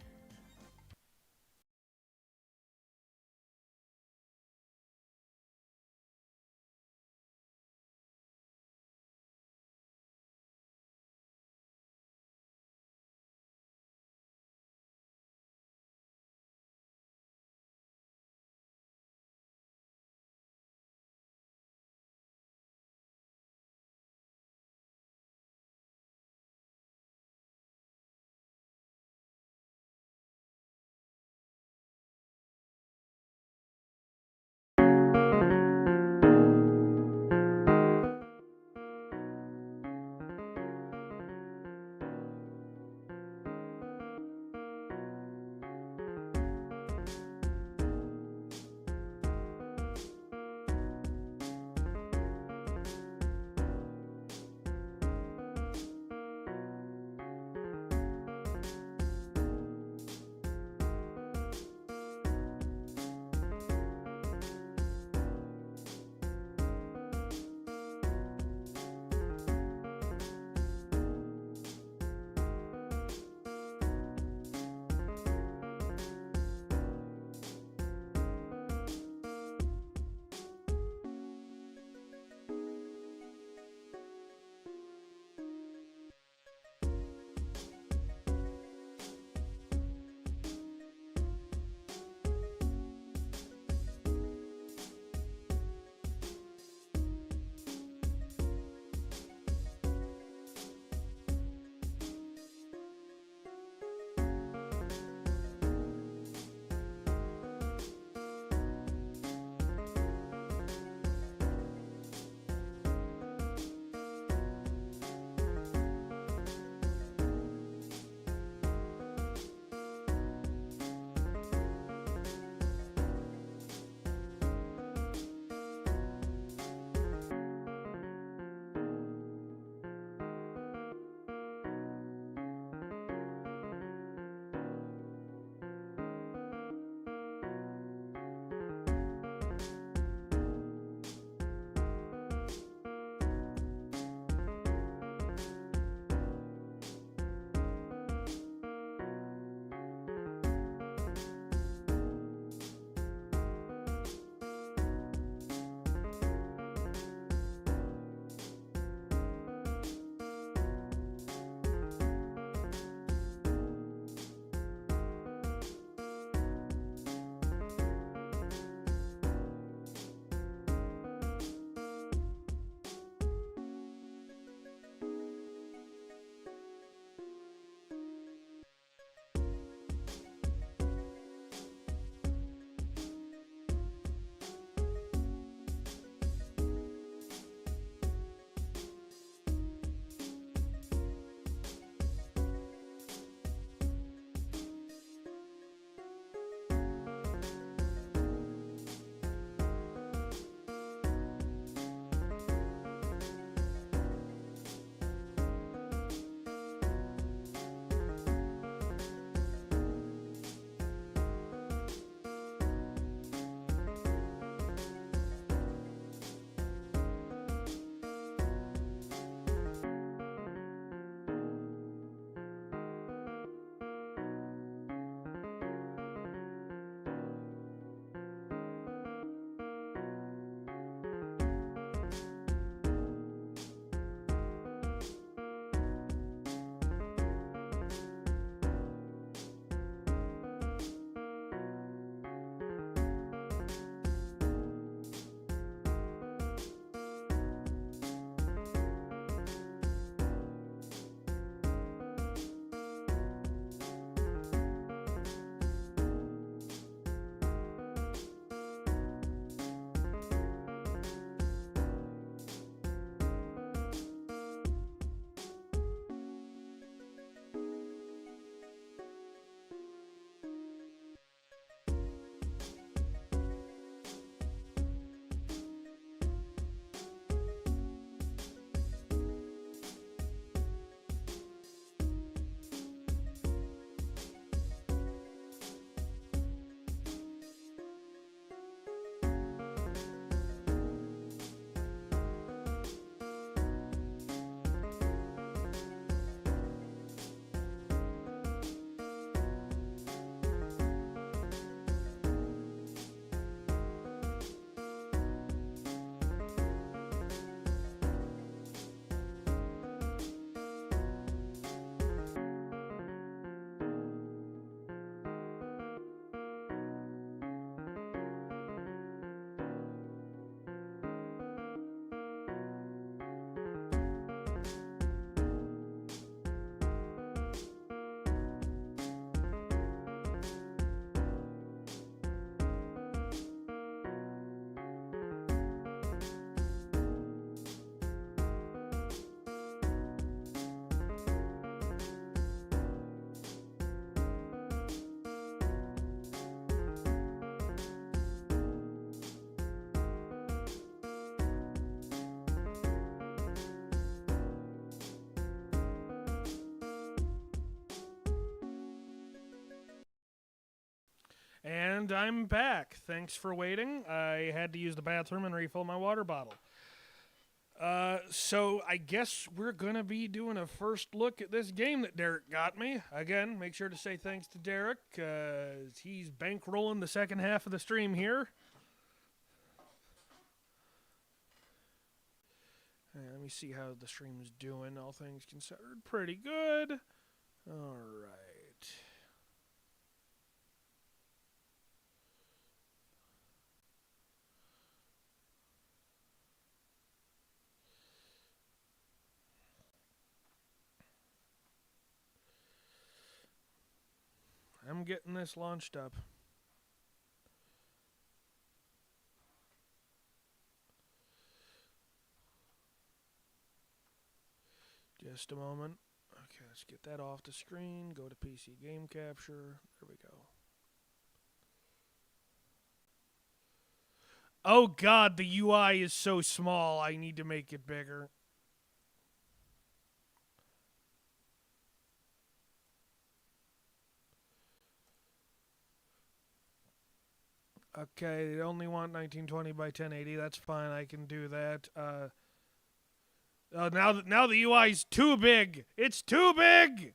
And I'm back. Thanks for waiting. I had to use the bathroom and refill my water bottle. So I guess we're gonna be doing a first look at this game that Derek got me. Again, make sure to say thanks to Derek, he's bankrolling the second half of the stream here. Let me see how the stream's doing. All things considered, pretty good. All right. I'm getting this launched up. Just a moment. Okay, let's get that off the screen. Go to PC Game Capture. There we go. Oh god, the UI is so small. I need to make it bigger. Okay, they only want 1920 by 1080. That's fine. I can do that. Now the UI's too big. It's too big.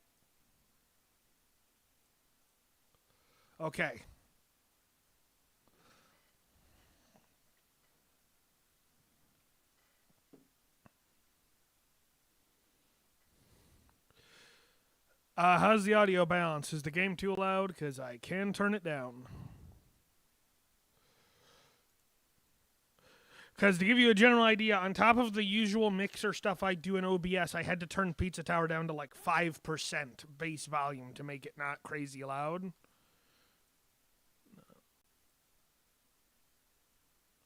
Okay. How's the audio balance? Is the game too loud? Because I can turn it down. Because to give you a general idea, on top of the usual mixer stuff I do in OBS, I had to turn Pizza Tower down to like 5% bass volume to make it not crazy loud.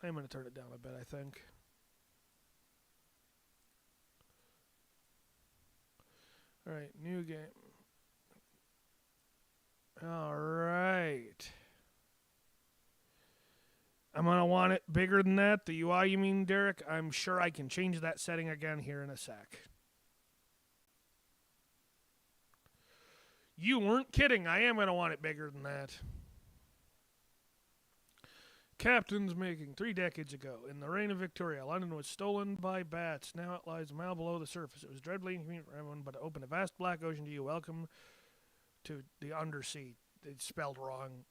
I'm going to turn it down a bit, I think. Alright, new game. Alright. I'm going to want it bigger than that. The UI, you mean, Derek? I'm sure I can change that setting again here in a sec. You weren't kidding. I am going to want it bigger than that. Captain's making 3 decades ago. In the reign of Victoria, London was stolen by bats. Now it lies a mile below the surface. It was dreadfully inconvenient for everyone, but it opened a vast black ocean to you. Welcome to the undersea. It's spelled wrong.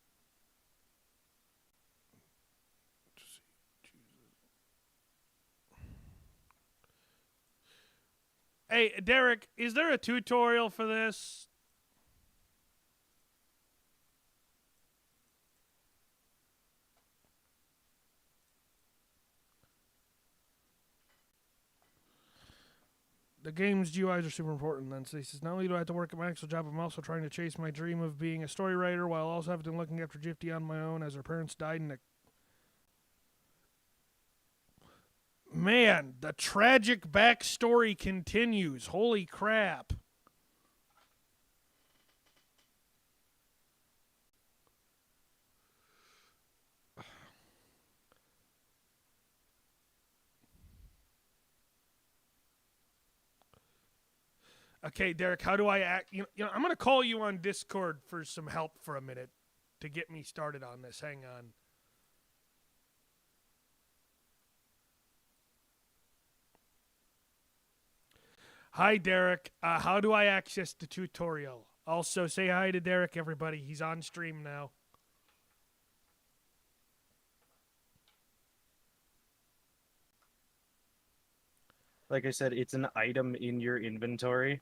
Hey, Derek, is there a tutorial for this? The game's GUIs are super important. Then so he says, not only do I have to work at my actual job, I'm also trying to chase my dream of being a story writer while also having to looking after Gifty on my own as her parents died in a... Man, the tragic backstory continues. Holy crap. Okay, Derek, how do I act? You know, I'm going to call you on Discord for some help for a minute to get me started on this. Hang on. Hi, Derek. How do I access the tutorial? Also, say hi to Derek, everybody. He's on stream now. Like I said, it's an item in your inventory.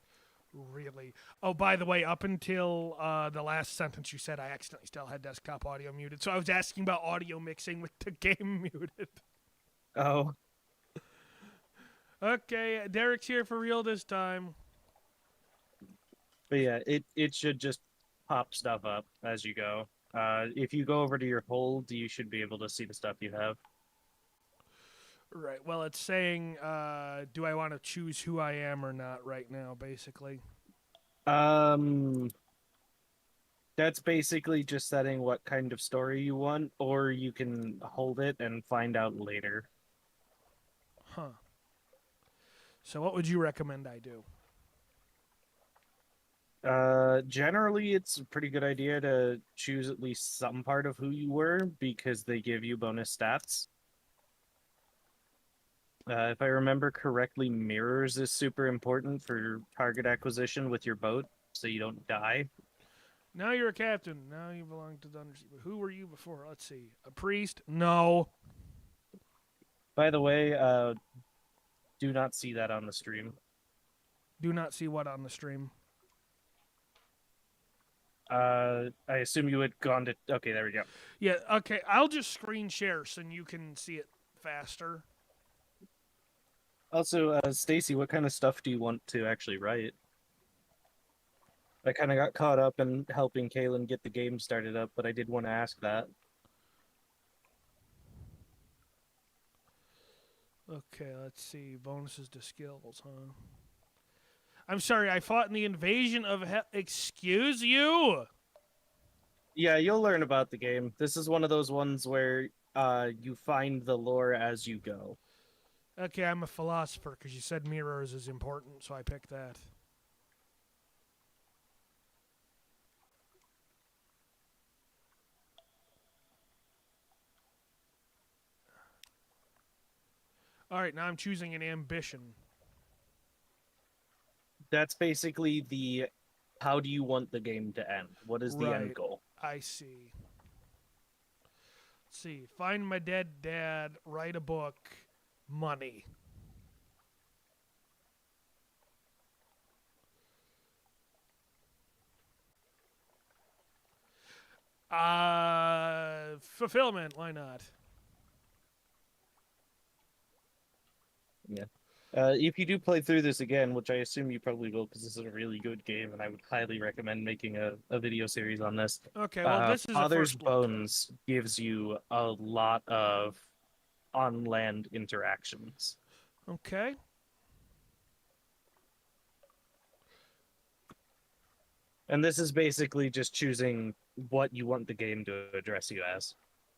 Really? Oh, by the way, up until the last sentence you said, I accidentally still had desktop audio muted. So I was asking about audio mixing with the game muted. Oh. Okay, Derek's here for real this time. But yeah, it should just pop stuff up as you go. If you go over to your hold, you should be able to see the stuff you have. Right. Well, it's saying, do I want to choose who I am or not right now, basically. That's basically just setting what kind of story you want, or you can hold it and find out later. Huh. So what would you recommend I do? Generally, it's a pretty good idea to choose at least some part of who you were because they give you bonus stats. If I remember correctly, mirrors is super important for target acquisition with your boat, so you don't die. Now you're a captain. Now you belong to the Undersea. But who were you before? Let's see. A priest? No. By the way, do not see that on the stream. Do not see what on the stream. I assume you had gone to. Okay, there we go. Yeah, okay. I'll just screen share so you can see it faster. Also, Stacy, what kind of stuff do you want to actually write? I kind of got caught up in helping Kaylin get the game started up, but I did want to ask that. Okay, let's see. Bonuses to skills, huh? I'm sorry, I fought in the invasion of hell. Excuse you? Yeah, you'll learn about the game. This is one of those ones where you find the lore as you go. Okay, I'm a philosopher because you said mirrors is important, so I picked that. All right, now I'm choosing an ambition. That's basically the how do you want the game to end? What is the end Right. goal? I see. Let's see. Find my dead dad, write a book, money. Fulfillment, why not? Yeah. If you do play through this again, which I assume you probably will, because this is a really good game, and I would highly recommend making a video series on this. Okay, well, this is a Father's first look. Bones gives you a lot of on-land interactions. Okay. And this is basically just choosing what you want the game to address you as.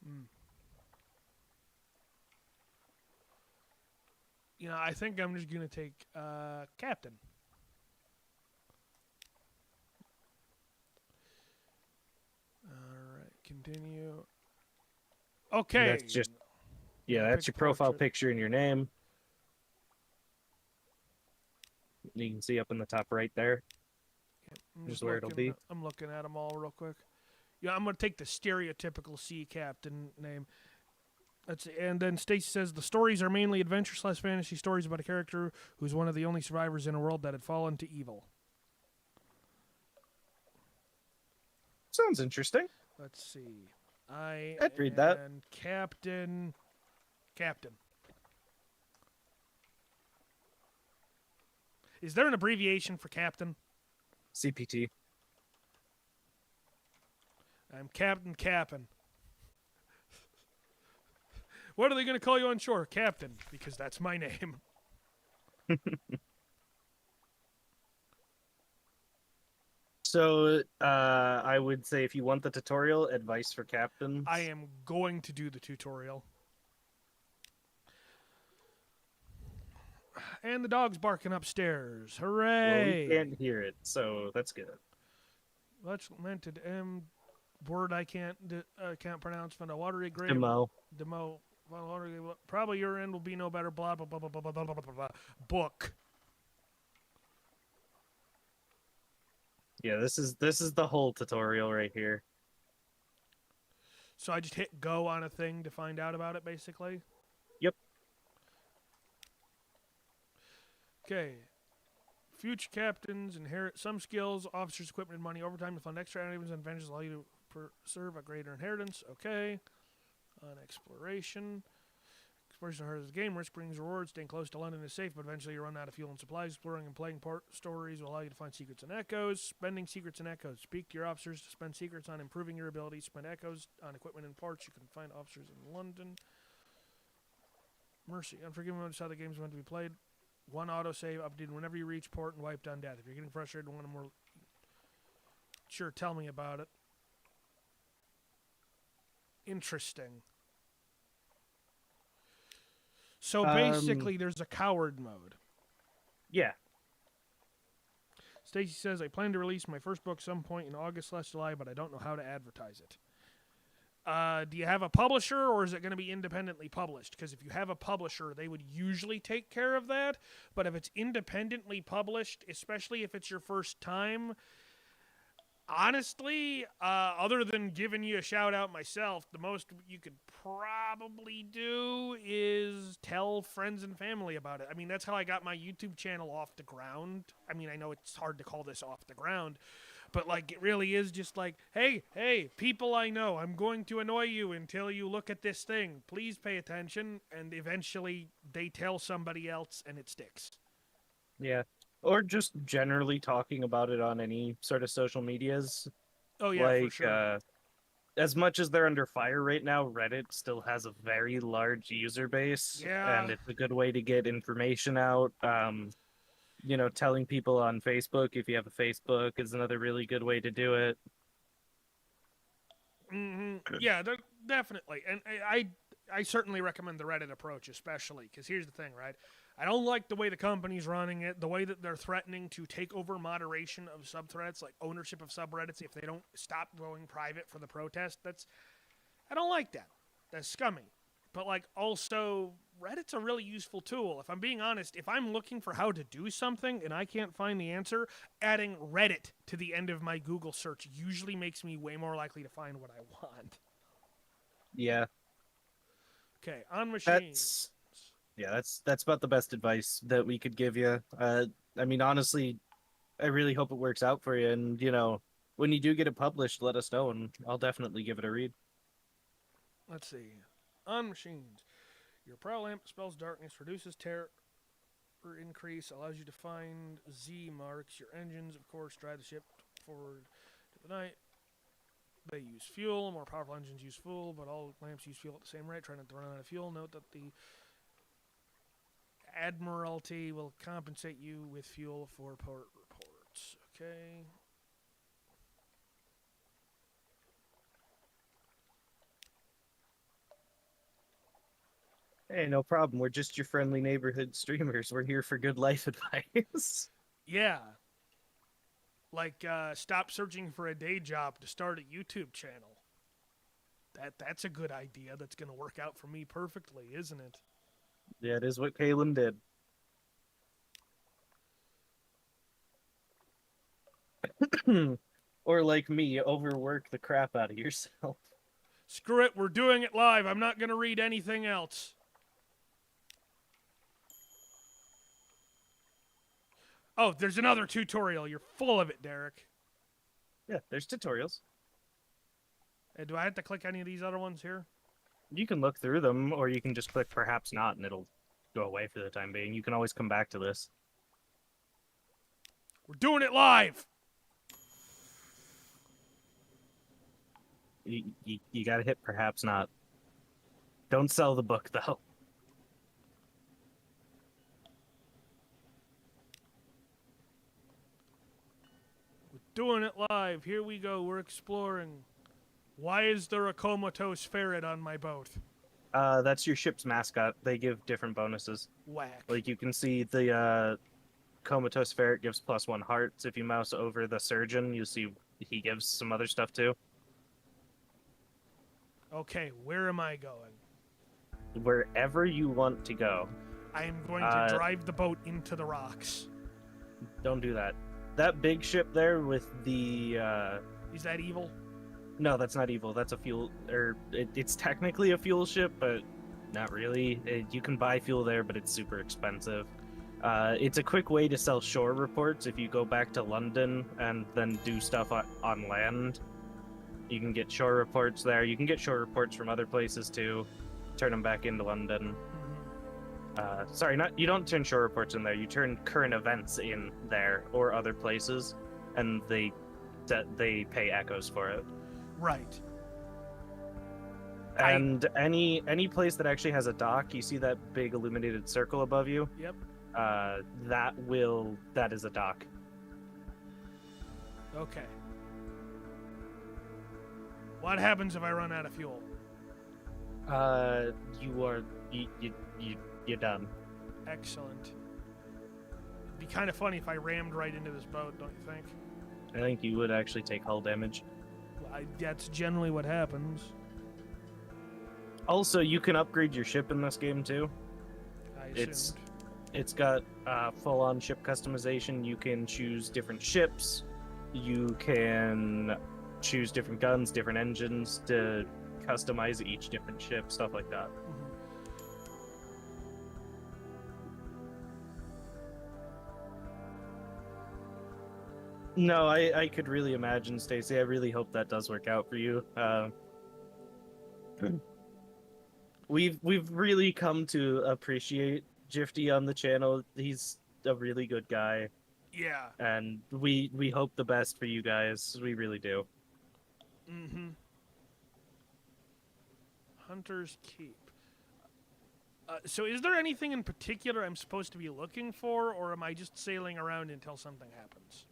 Mm. You know, I think I'm just going to take Captain. All right, continue. Okay. That's just, yeah, Pick that's your profile portrait. picture and your name. You can see up in the top right there. I'm Just just where it'll looking. be. I'm looking at them all real quick. Yeah, I'm going to take the stereotypical sea captain name. And then Stacy says the stories are mainly adventure/fantasy stories about a character who's one of the only survivors in a world that had fallen to evil. Sounds interesting. Let's see. I'd read that. Captain. Is there an abbreviation for captain? CPT. I'm Captain Cappin. What are they going to call you on shore? Captain, because that's my name. So, I would say if you want the tutorial, advice for captains. I am going to do the tutorial. And the dog's barking upstairs. Well, Hooray! we can't hear it, so that's good. That's meant to word I can't pronounce. From the watery grave. Demo. Probably your end will be no better. Blah blah blah blah blah blah blah blah blah. Book. Yeah, this is the whole tutorial right here. So I just hit go on a thing to find out about it, basically. Yep. Okay. Future captains inherit some skills, officers, equipment, and money. Overtime to fund extra items and adventures allow you to preserve a greater inheritance. Okay. On exploration. Exploration of the heart of the game. Risk brings rewards. Staying close to London is safe, but eventually you run out of fuel and supplies. Exploring and playing stories will allow you to find secrets and echoes. Spending secrets and echoes. Speak to your officers to spend secrets on improving your abilities. Spend echoes on equipment and parts. You can find officers in London. Mercy. Unforgiving notice how the game is meant to be played. One autosave updated whenever you reach port and wiped on death. If you're getting frustrated and want more... Sure, tell me about it. Interesting. So basically, there's a coward mode. Yeah. Stacy says, I plan to release my first book some point in August/July, but I don't know how to advertise it. Do you have a publisher, or is it going to be independently published? Because if you have a publisher, they would usually take care of that. But if it's independently published, especially if it's your first time, honestly, other than giving you a shout out myself, the most you could probably do is tell friends and family about it. I mean, that's how I got my YouTube channel off the ground. I mean, I know it's hard to call this off the ground, but like it really is just like, hey, people I know, I'm going to annoy you until you look at this thing. Please pay attention, and eventually they tell somebody else and it sticks. Yeah. Or just generally talking about it on any sort of social medias. Oh yeah, for sure. As much as they're under fire right now, Reddit still has a very large user base, Yeah. and it's a good way to get information out. Telling people on Facebook, if you have a Facebook, is another really good way to do it. Yeah, definitely. And I certainly recommend the Reddit approach, especially because here's the thing, right? I don't like the way the company's running it, the way that they're threatening to take over moderation of subthreads, like ownership of subreddits, if they don't stop going private for the protest. I don't like that. That's scummy. But like also, Reddit's a really useful tool. If I'm being honest, if I'm looking for how to do something and I can't find the answer, adding Reddit to the end of my Google search usually makes me way more likely to find what I want. Yeah. Okay, on machine. That's about the best advice that we could give you. I mean, honestly, I really hope it works out for you. And, when you do get it published, let us know, and I'll definitely give it a read. Let's see. On machines. Your prow lamp spells darkness, reduces terror increase, allows you to find Z marks. Your engines, of course, drive the ship forward to the night. They use fuel. More powerful engines use fuel, but all lamps use fuel at the same rate. Try not to run out of fuel. Note that the Admiralty will compensate you with fuel for port reports. Okay. Hey, no problem. We're just your friendly neighborhood streamers. We're here for good life advice. Yeah. Like, stop searching for a day job to start a YouTube channel. That's a good idea. That's going to work out for me perfectly, isn't it? Yeah, it is what Kalen did. Or like me, overwork the crap out of yourself. Screw it, we're doing it live. I'm not going to read anything else. Oh, there's another tutorial. You're full of it, Derek. Yeah, there's tutorials. Do I have to click any of these other ones here? You can look through them, or you can just click perhaps not, and it'll go away for the time being. You can always come back to this. We're doing it live! You gotta hit perhaps not. Don't sell the book, though. We're doing it live. Here we go. We're exploring. Why is there a comatose ferret on my boat? That's your ship's mascot. They give different bonuses. Whack. Like, you can see the comatose ferret gives +1 hearts. If you mouse over the surgeon, you'll see he gives some other stuff, too. Okay, where am I going? Wherever you want to go. I am going to drive the boat into the rocks. Don't do that. That big ship there with the... Is that evil? No, that's not evil. That's a fuel... it's technically a fuel ship, but not really. You can buy fuel there, but it's super expensive. It's a quick way to sell shore reports. If you go back to London and then do stuff on land, you can get shore reports there. You can get shore reports from other places, too. Turn them back into London. Sorry, you don't turn shore reports in there. You turn current events in there or other places, and they pay echoes for it. Right. And any place that actually has a dock, you see that big illuminated circle above you? Yep. That is a dock. Okay. What happens if I run out of fuel? You're done. Excellent. It'd be kind of funny if I rammed right into this boat, don't you think? I think you would actually take hull damage. That's generally what happens. Also, you can upgrade your ship in this game too. I It's assumed. it's got full-on ship customization. You can choose different ships. You can choose different guns, different engines to customize each different ship, stuff like that. No, I could really imagine, Stacy. I really hope that does work out for you. We've really come to appreciate Jifty on the channel. He's a really good guy, Yeah. and we hope the best for you guys. We really do. Mm-hmm. Hunter's Keep. So is there anything in particular I'm supposed to be looking for, or am I just sailing around until something happens?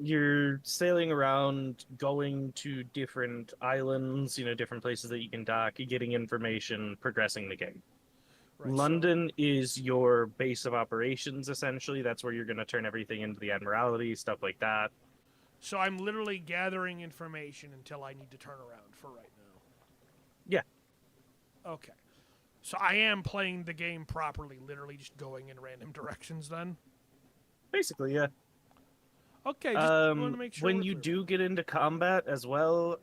You're sailing around, going to different islands, different places that you can dock, getting information, progressing the game. Right, London is your base of operations, essentially. That's where you're going to turn everything into the Admiralty, stuff like that. So I'm literally gathering information until I need to turn around for right now. Yeah. Okay. So I am playing the game properly, literally just going in random directions then? Basically, yeah. Okay, just want to make sure. When you do get into combat as well,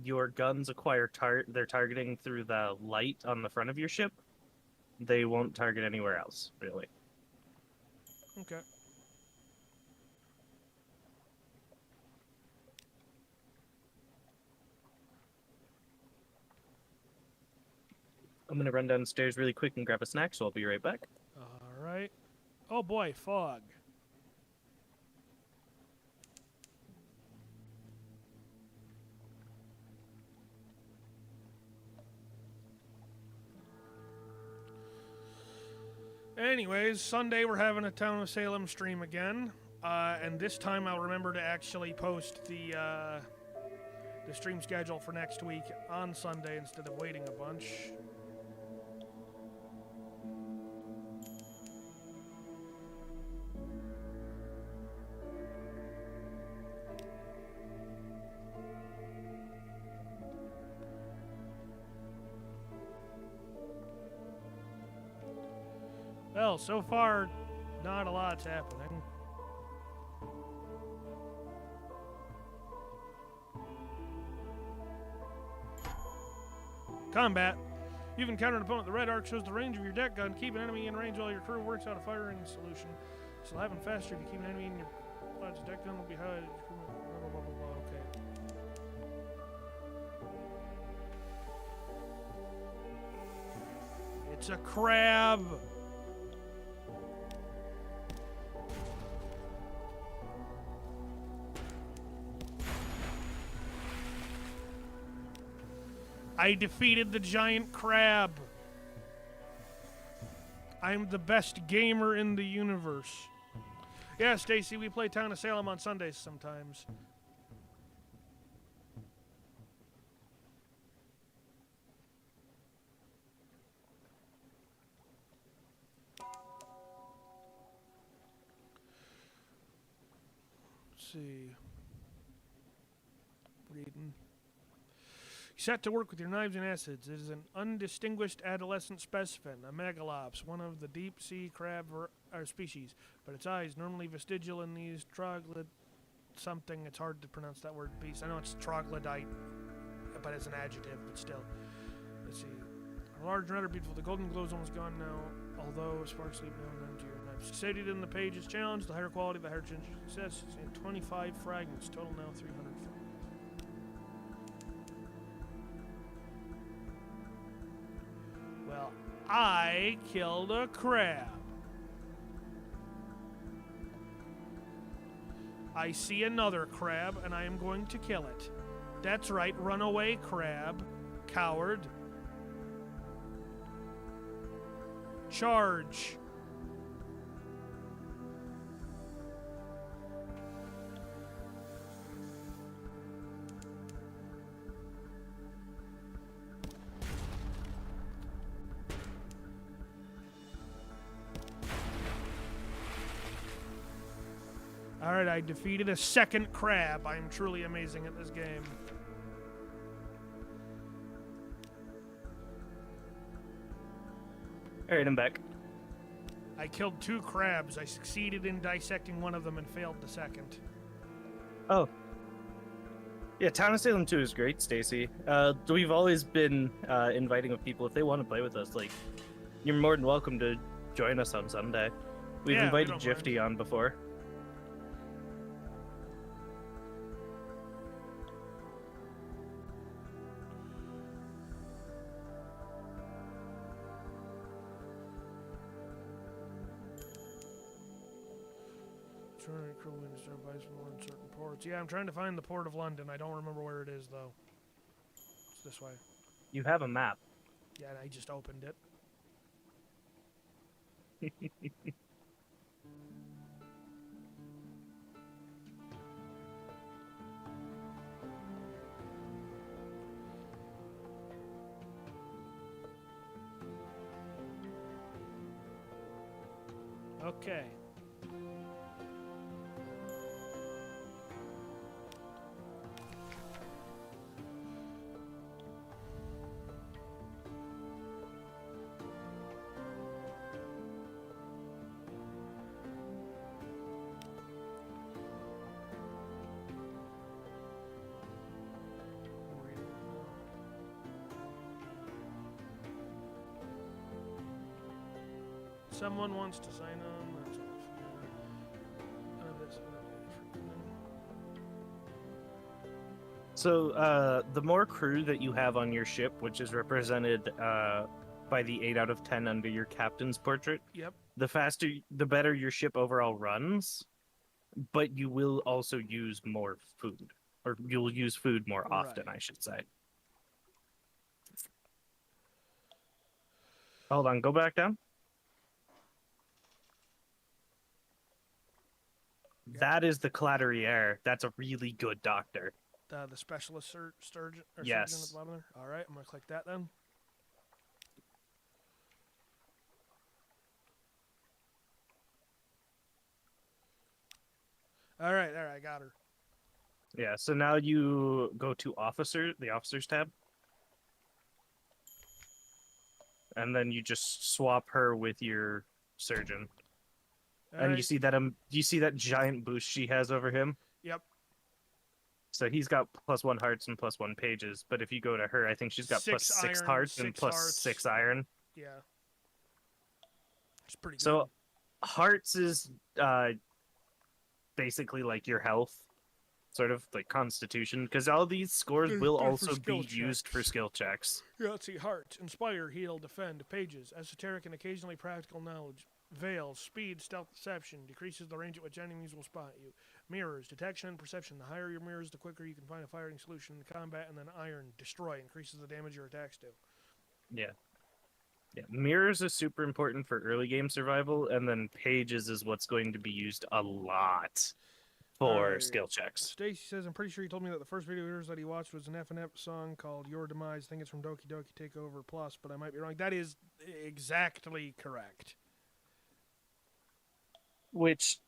your guns acquire their targeting through the light on the front of your ship. They won't target anywhere else, really. Okay. I'm gonna run downstairs really quick and grab a snack, so I'll be right back. All right. Oh boy, fog. Anyways, Sunday we're having a Town of Salem stream again, and this time I'll remember to actually post the stream schedule for next week on Sunday instead of waiting a bunch. Well, so far, not a lot's happening. Combat. You've encountered an opponent. The red arc shows the range of your deck gun. Keep an enemy in range while your crew works out a firing solution. This will happen faster if you keep an enemy in your pilot's deck gun will be highlighted. Blah, blah, blah, blah, blah. Okay. It's a crab. I defeated the giant crab. I'm the best gamer in the universe. Yeah, Stacy, we play Town of Salem on Sundays sometimes. Let's see. Reading. Set to work with your knives and acids. It is an undistinguished adolescent specimen, a megalops, one of the deep-sea crab species. But its eyes, normally vestigial in these troglodyte something, it's hard to pronounce that word, beast. I know it's troglodyte, but it's an adjective, but still. Let's see. Large and rather beautiful. The golden glow is almost gone now, although sparks leave no end to your knife. Succeeded in the page's challenge. The higher quality, the higher chance of success. And 25 fragments. Total now 300 fragments. Well, I killed a crab. I see another crab, and I am going to kill it. That's right, runaway crab. Coward. Charge. Alright, I defeated a second crab. I am truly amazing at this game. Alright, I'm back. I killed 2 crabs. I succeeded in dissecting one of them and failed the second. Oh. Yeah, Town of Salem 2 is great, Stacy. We've always been inviting people if they want to play with us. Like, you're more than welcome to join us on Sunday. We've Yeah, we invited don't Jifty on before. Certain ports. Yeah, I'm trying to find the Port of London. I don't remember where it is, though. It's this way. You have a map. Yeah, I just opened it. Okay. Someone wants to sign on. That's off. So, the more crew that you have on your ship, which is represented by the 8 out of 10 under your captain's portrait, Yep. the better your ship overall runs, but you will also use more food. Or you'll use food more often, Right. I should say. Hold on, go back down. Yep. That is the Clatteriere. That's a really good doctor. The specialist surgeon or Yes. surgeon at the bottom there. All right, I'm gonna click that then. All right, there, I got her. Yeah, so now you go to the officers tab. And then you just swap her with your surgeon. All and right. you see that giant boost she has over him? Yep. So he's got +1 hearts and +1 pages, but if you go to her, I think she's got Six +6 iron, hearts and six hearts. +6 iron. Yeah. It's pretty good. So hearts is basically like your health, sort of like constitution, because all these scores will They're for also skill be used for checks. skill checks. Yeah, let's see. Heart, inspire, heal, defend, pages, esoteric and occasionally practical knowledge, veils, speed, stealth, deception, decreases the range at which enemies will spot you, mirrors, detection and perception. The higher your mirrors, the quicker you can find a firing solution in combat, and then iron, destroy, increases the damage your attacks do. Yeah. Yeah, mirrors is super important for early game survival, and then pages is what's going to be used a lot for Alright. skill checks. Stacy says, I'm pretty sure he told me that the first video of yours that he watched was an FNF song called Your Demise. I think it's from Doki Doki Takeover Plus, but I might be wrong. That is exactly correct. Which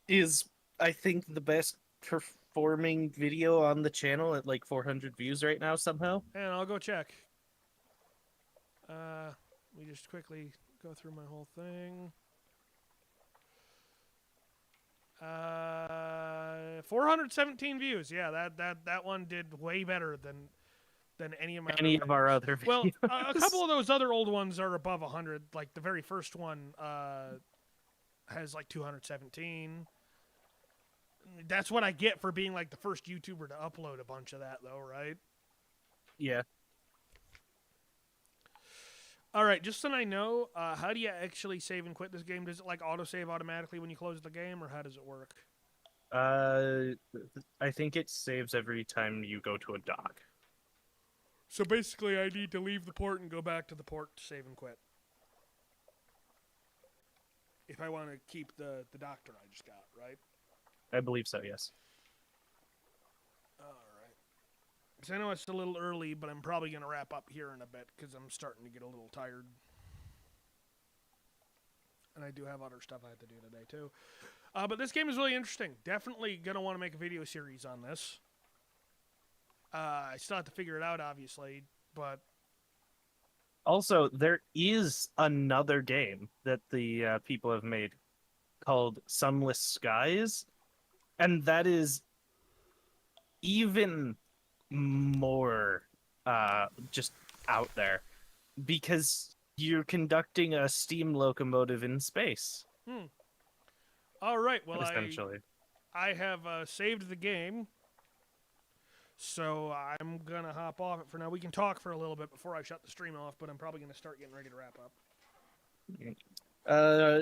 is, I think, the best performing video on the channel at like 400 views right now somehow. And I'll go check. Let me just quickly go through my whole thing. 417 views. Yeah, that one did way better than any of my Any other of our videos. other videos. Well, a couple of those other old ones are above 100. Like the very first one has like 217. That's what I get for being like the first YouTuber to upload a bunch of that, though, right? Yeah. All right, just so I know, how do you actually save and quit this game? Does it like auto-save automatically when you close the game, or how does it work? I think it saves every time you go to a dock. So basically, I need to leave the port and go back to the port to save and quit. If I want to keep the doctor I just got, right? I believe so, yes. All right. Because I know it's a little early, but I'm probably going to wrap up here in a bit because I'm starting to get a little tired. and I do have other stuff I have to do today too. But this game is really interesting. Definitely gonna want to make a video series on this. I still have to figure it out, obviously, but Also, there is another game that the people have made called Sunless Skies, and that is even more just out there because you're conducting a steam locomotive in space. all right. Well, Essentially. I have saved the game, so I'm gonna hop off it for now. We can talk for a little bit before I shut the stream off, but I'm probably gonna start getting ready to wrap up.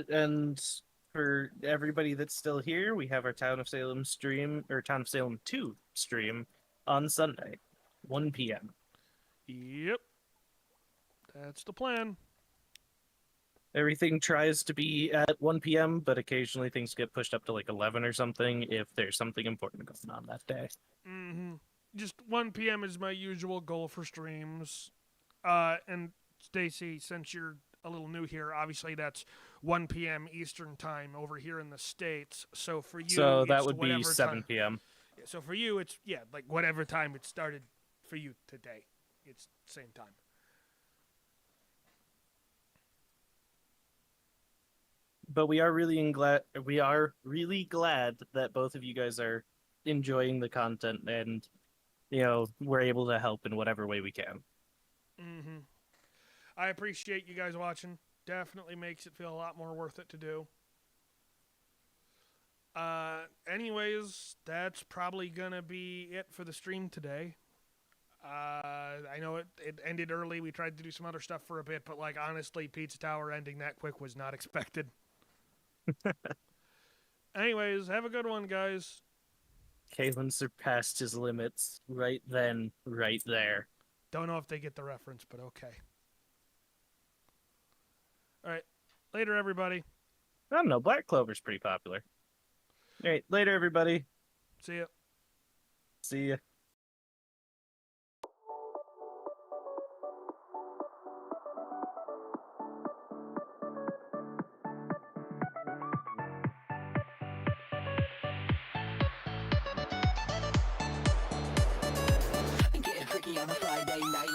And for everybody that's still here, we have our Town of Salem stream, or Town of Salem 2 stream on Sunday, 1 p.m. Yep, that's the plan. Everything tries to be at 1 p.m., but occasionally things get pushed up to like 11 or something if there's something important going on that day. Just 1 p.m. is my usual goal for streams. And Stacy, since you're a little new here, obviously that's 1 p.m. Eastern time over here in the States. So for you, So that it's would be whatever 7 p.m. Yeah, so for you, it's, like whatever time it started for you today. It's same time. But we are really glad that both of you guys are enjoying the content and we're able to help in whatever way we can. I appreciate you guys watching. Definitely makes it feel a lot more worth it to do. Anyways, that's probably gonna be it for the stream today. I know it ended early. We tried to do some other stuff for a bit, but like honestly, Pizza Tower ending that quick was not expected. Anyways, have a good one, guys. Kalen surpassed his limits right then, right there. Don't know if they get the reference, but okay. All right. Later, everybody. I don't know. Black Clover's pretty popular. All right. Later, everybody. See ya. See ya. Getting freaky on a Friday night.